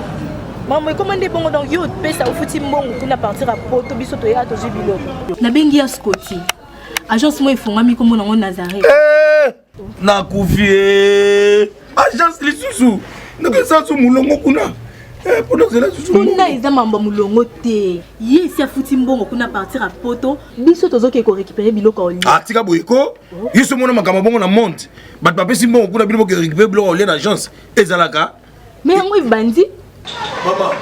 Maman, comment est bon donc yo pesa au futi mbongo kuna partir à poto biso to ya to jibilo. Na bengi ya Scotty. Agence moi ifungami comme nango Nazareta. Na kufie agence lisusu. Noko sansu mulongo kuna. Kuna eza mamba mulongo te. Ye si afuti mbongo kuna partir à poto, biso tozoke ko récupérer biloko oli. Ah tika boyeko. Yiso mona makama bongo na monte. Bat papé si mbongo kuna biloko récupérer biloko oli na agence. Ezalaka. Mais yango bandi. Maman.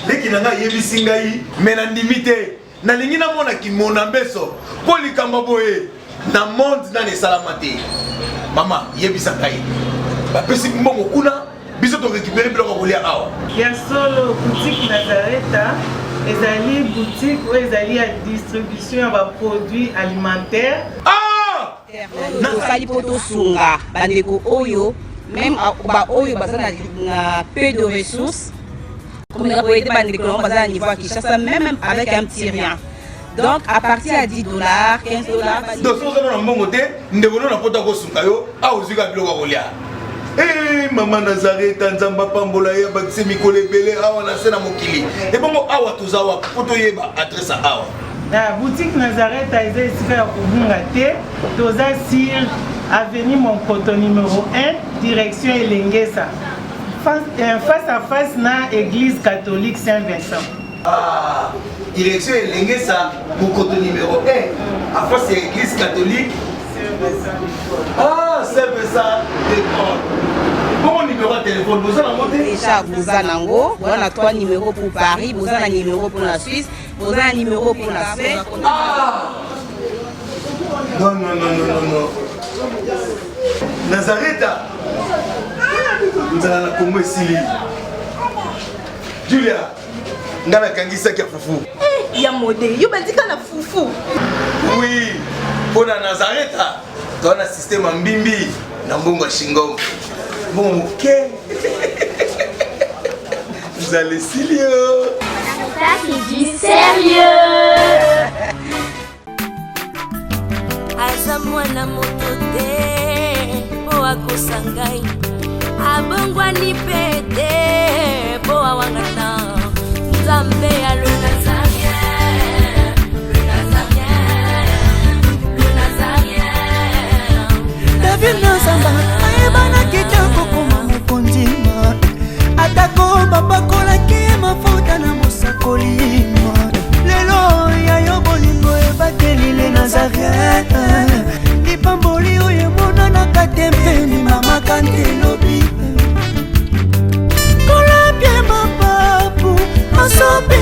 Leki nanga yebisi ngai mena ndimite. Na lingi na mona ki mona mbeso. Po likamba boye na monte na ne salamate. Maman yebisa ngai. Ba pesi mbongo kuna biso to récupérer biloko oli awa. Ya solo boutique Nazareta, ezali boutique où ezali à distribution de produits alimentaires. Ah! Nasali poto sunga bandeko oyo même ba oyo bazana na peu de ressources. Comme nous avons été bandeko on bazana niveau à Kinshasa même avec un petit rien. Donc à partir à $10, $15. Donc si vous avez un bon côté, nous devons na poto ko sunga yo a ozika biloko oli. Eh maman Nazareth nzamba pambola ya bakise mikole belé awa na sena mokili. Et bongo awa tozawa poto yeba adresse awa. La boutique Nazareth a été ici à Kubungate, toza sur avenue Monkoto numéro 1, direction Elengesa. Face à face na église catholique Saint-Vincent. Ah, direction Elengesa, Monkoto numéro 1, à face à l'église catholique Ah, Saint-Vincent d'école. Bon numéro de téléphone, vous en avez déjà, vous en avez 3 numéros pour Paris, vous en avez un numéro pour la Suisse, vous en avez un numéro pour la Suède. Ah! Non. Nazareth, vous allez la Congo Sili. Julia, ngana kangisa kia fufu. Eh, ya modé, yo bandika na fufu. Oui, pour la Nazareth, dans un système en bimbi, dans Bongo Shingo. Bon, ok. Vous allez sérieux. Ça c'est du sérieux. Azamwana motote po akosangai abongwani pete po awangata Nzambe ya le Nazarien, le Nazarien. David Nzamba ayebana kitoko koma mokondima atako babakolaki mafuta na mosakolima lelo yayo bolingo ebateli le Nazarien lipamboli oyo emonanaka te mpeni mama kantelobi kolapie mapapu masope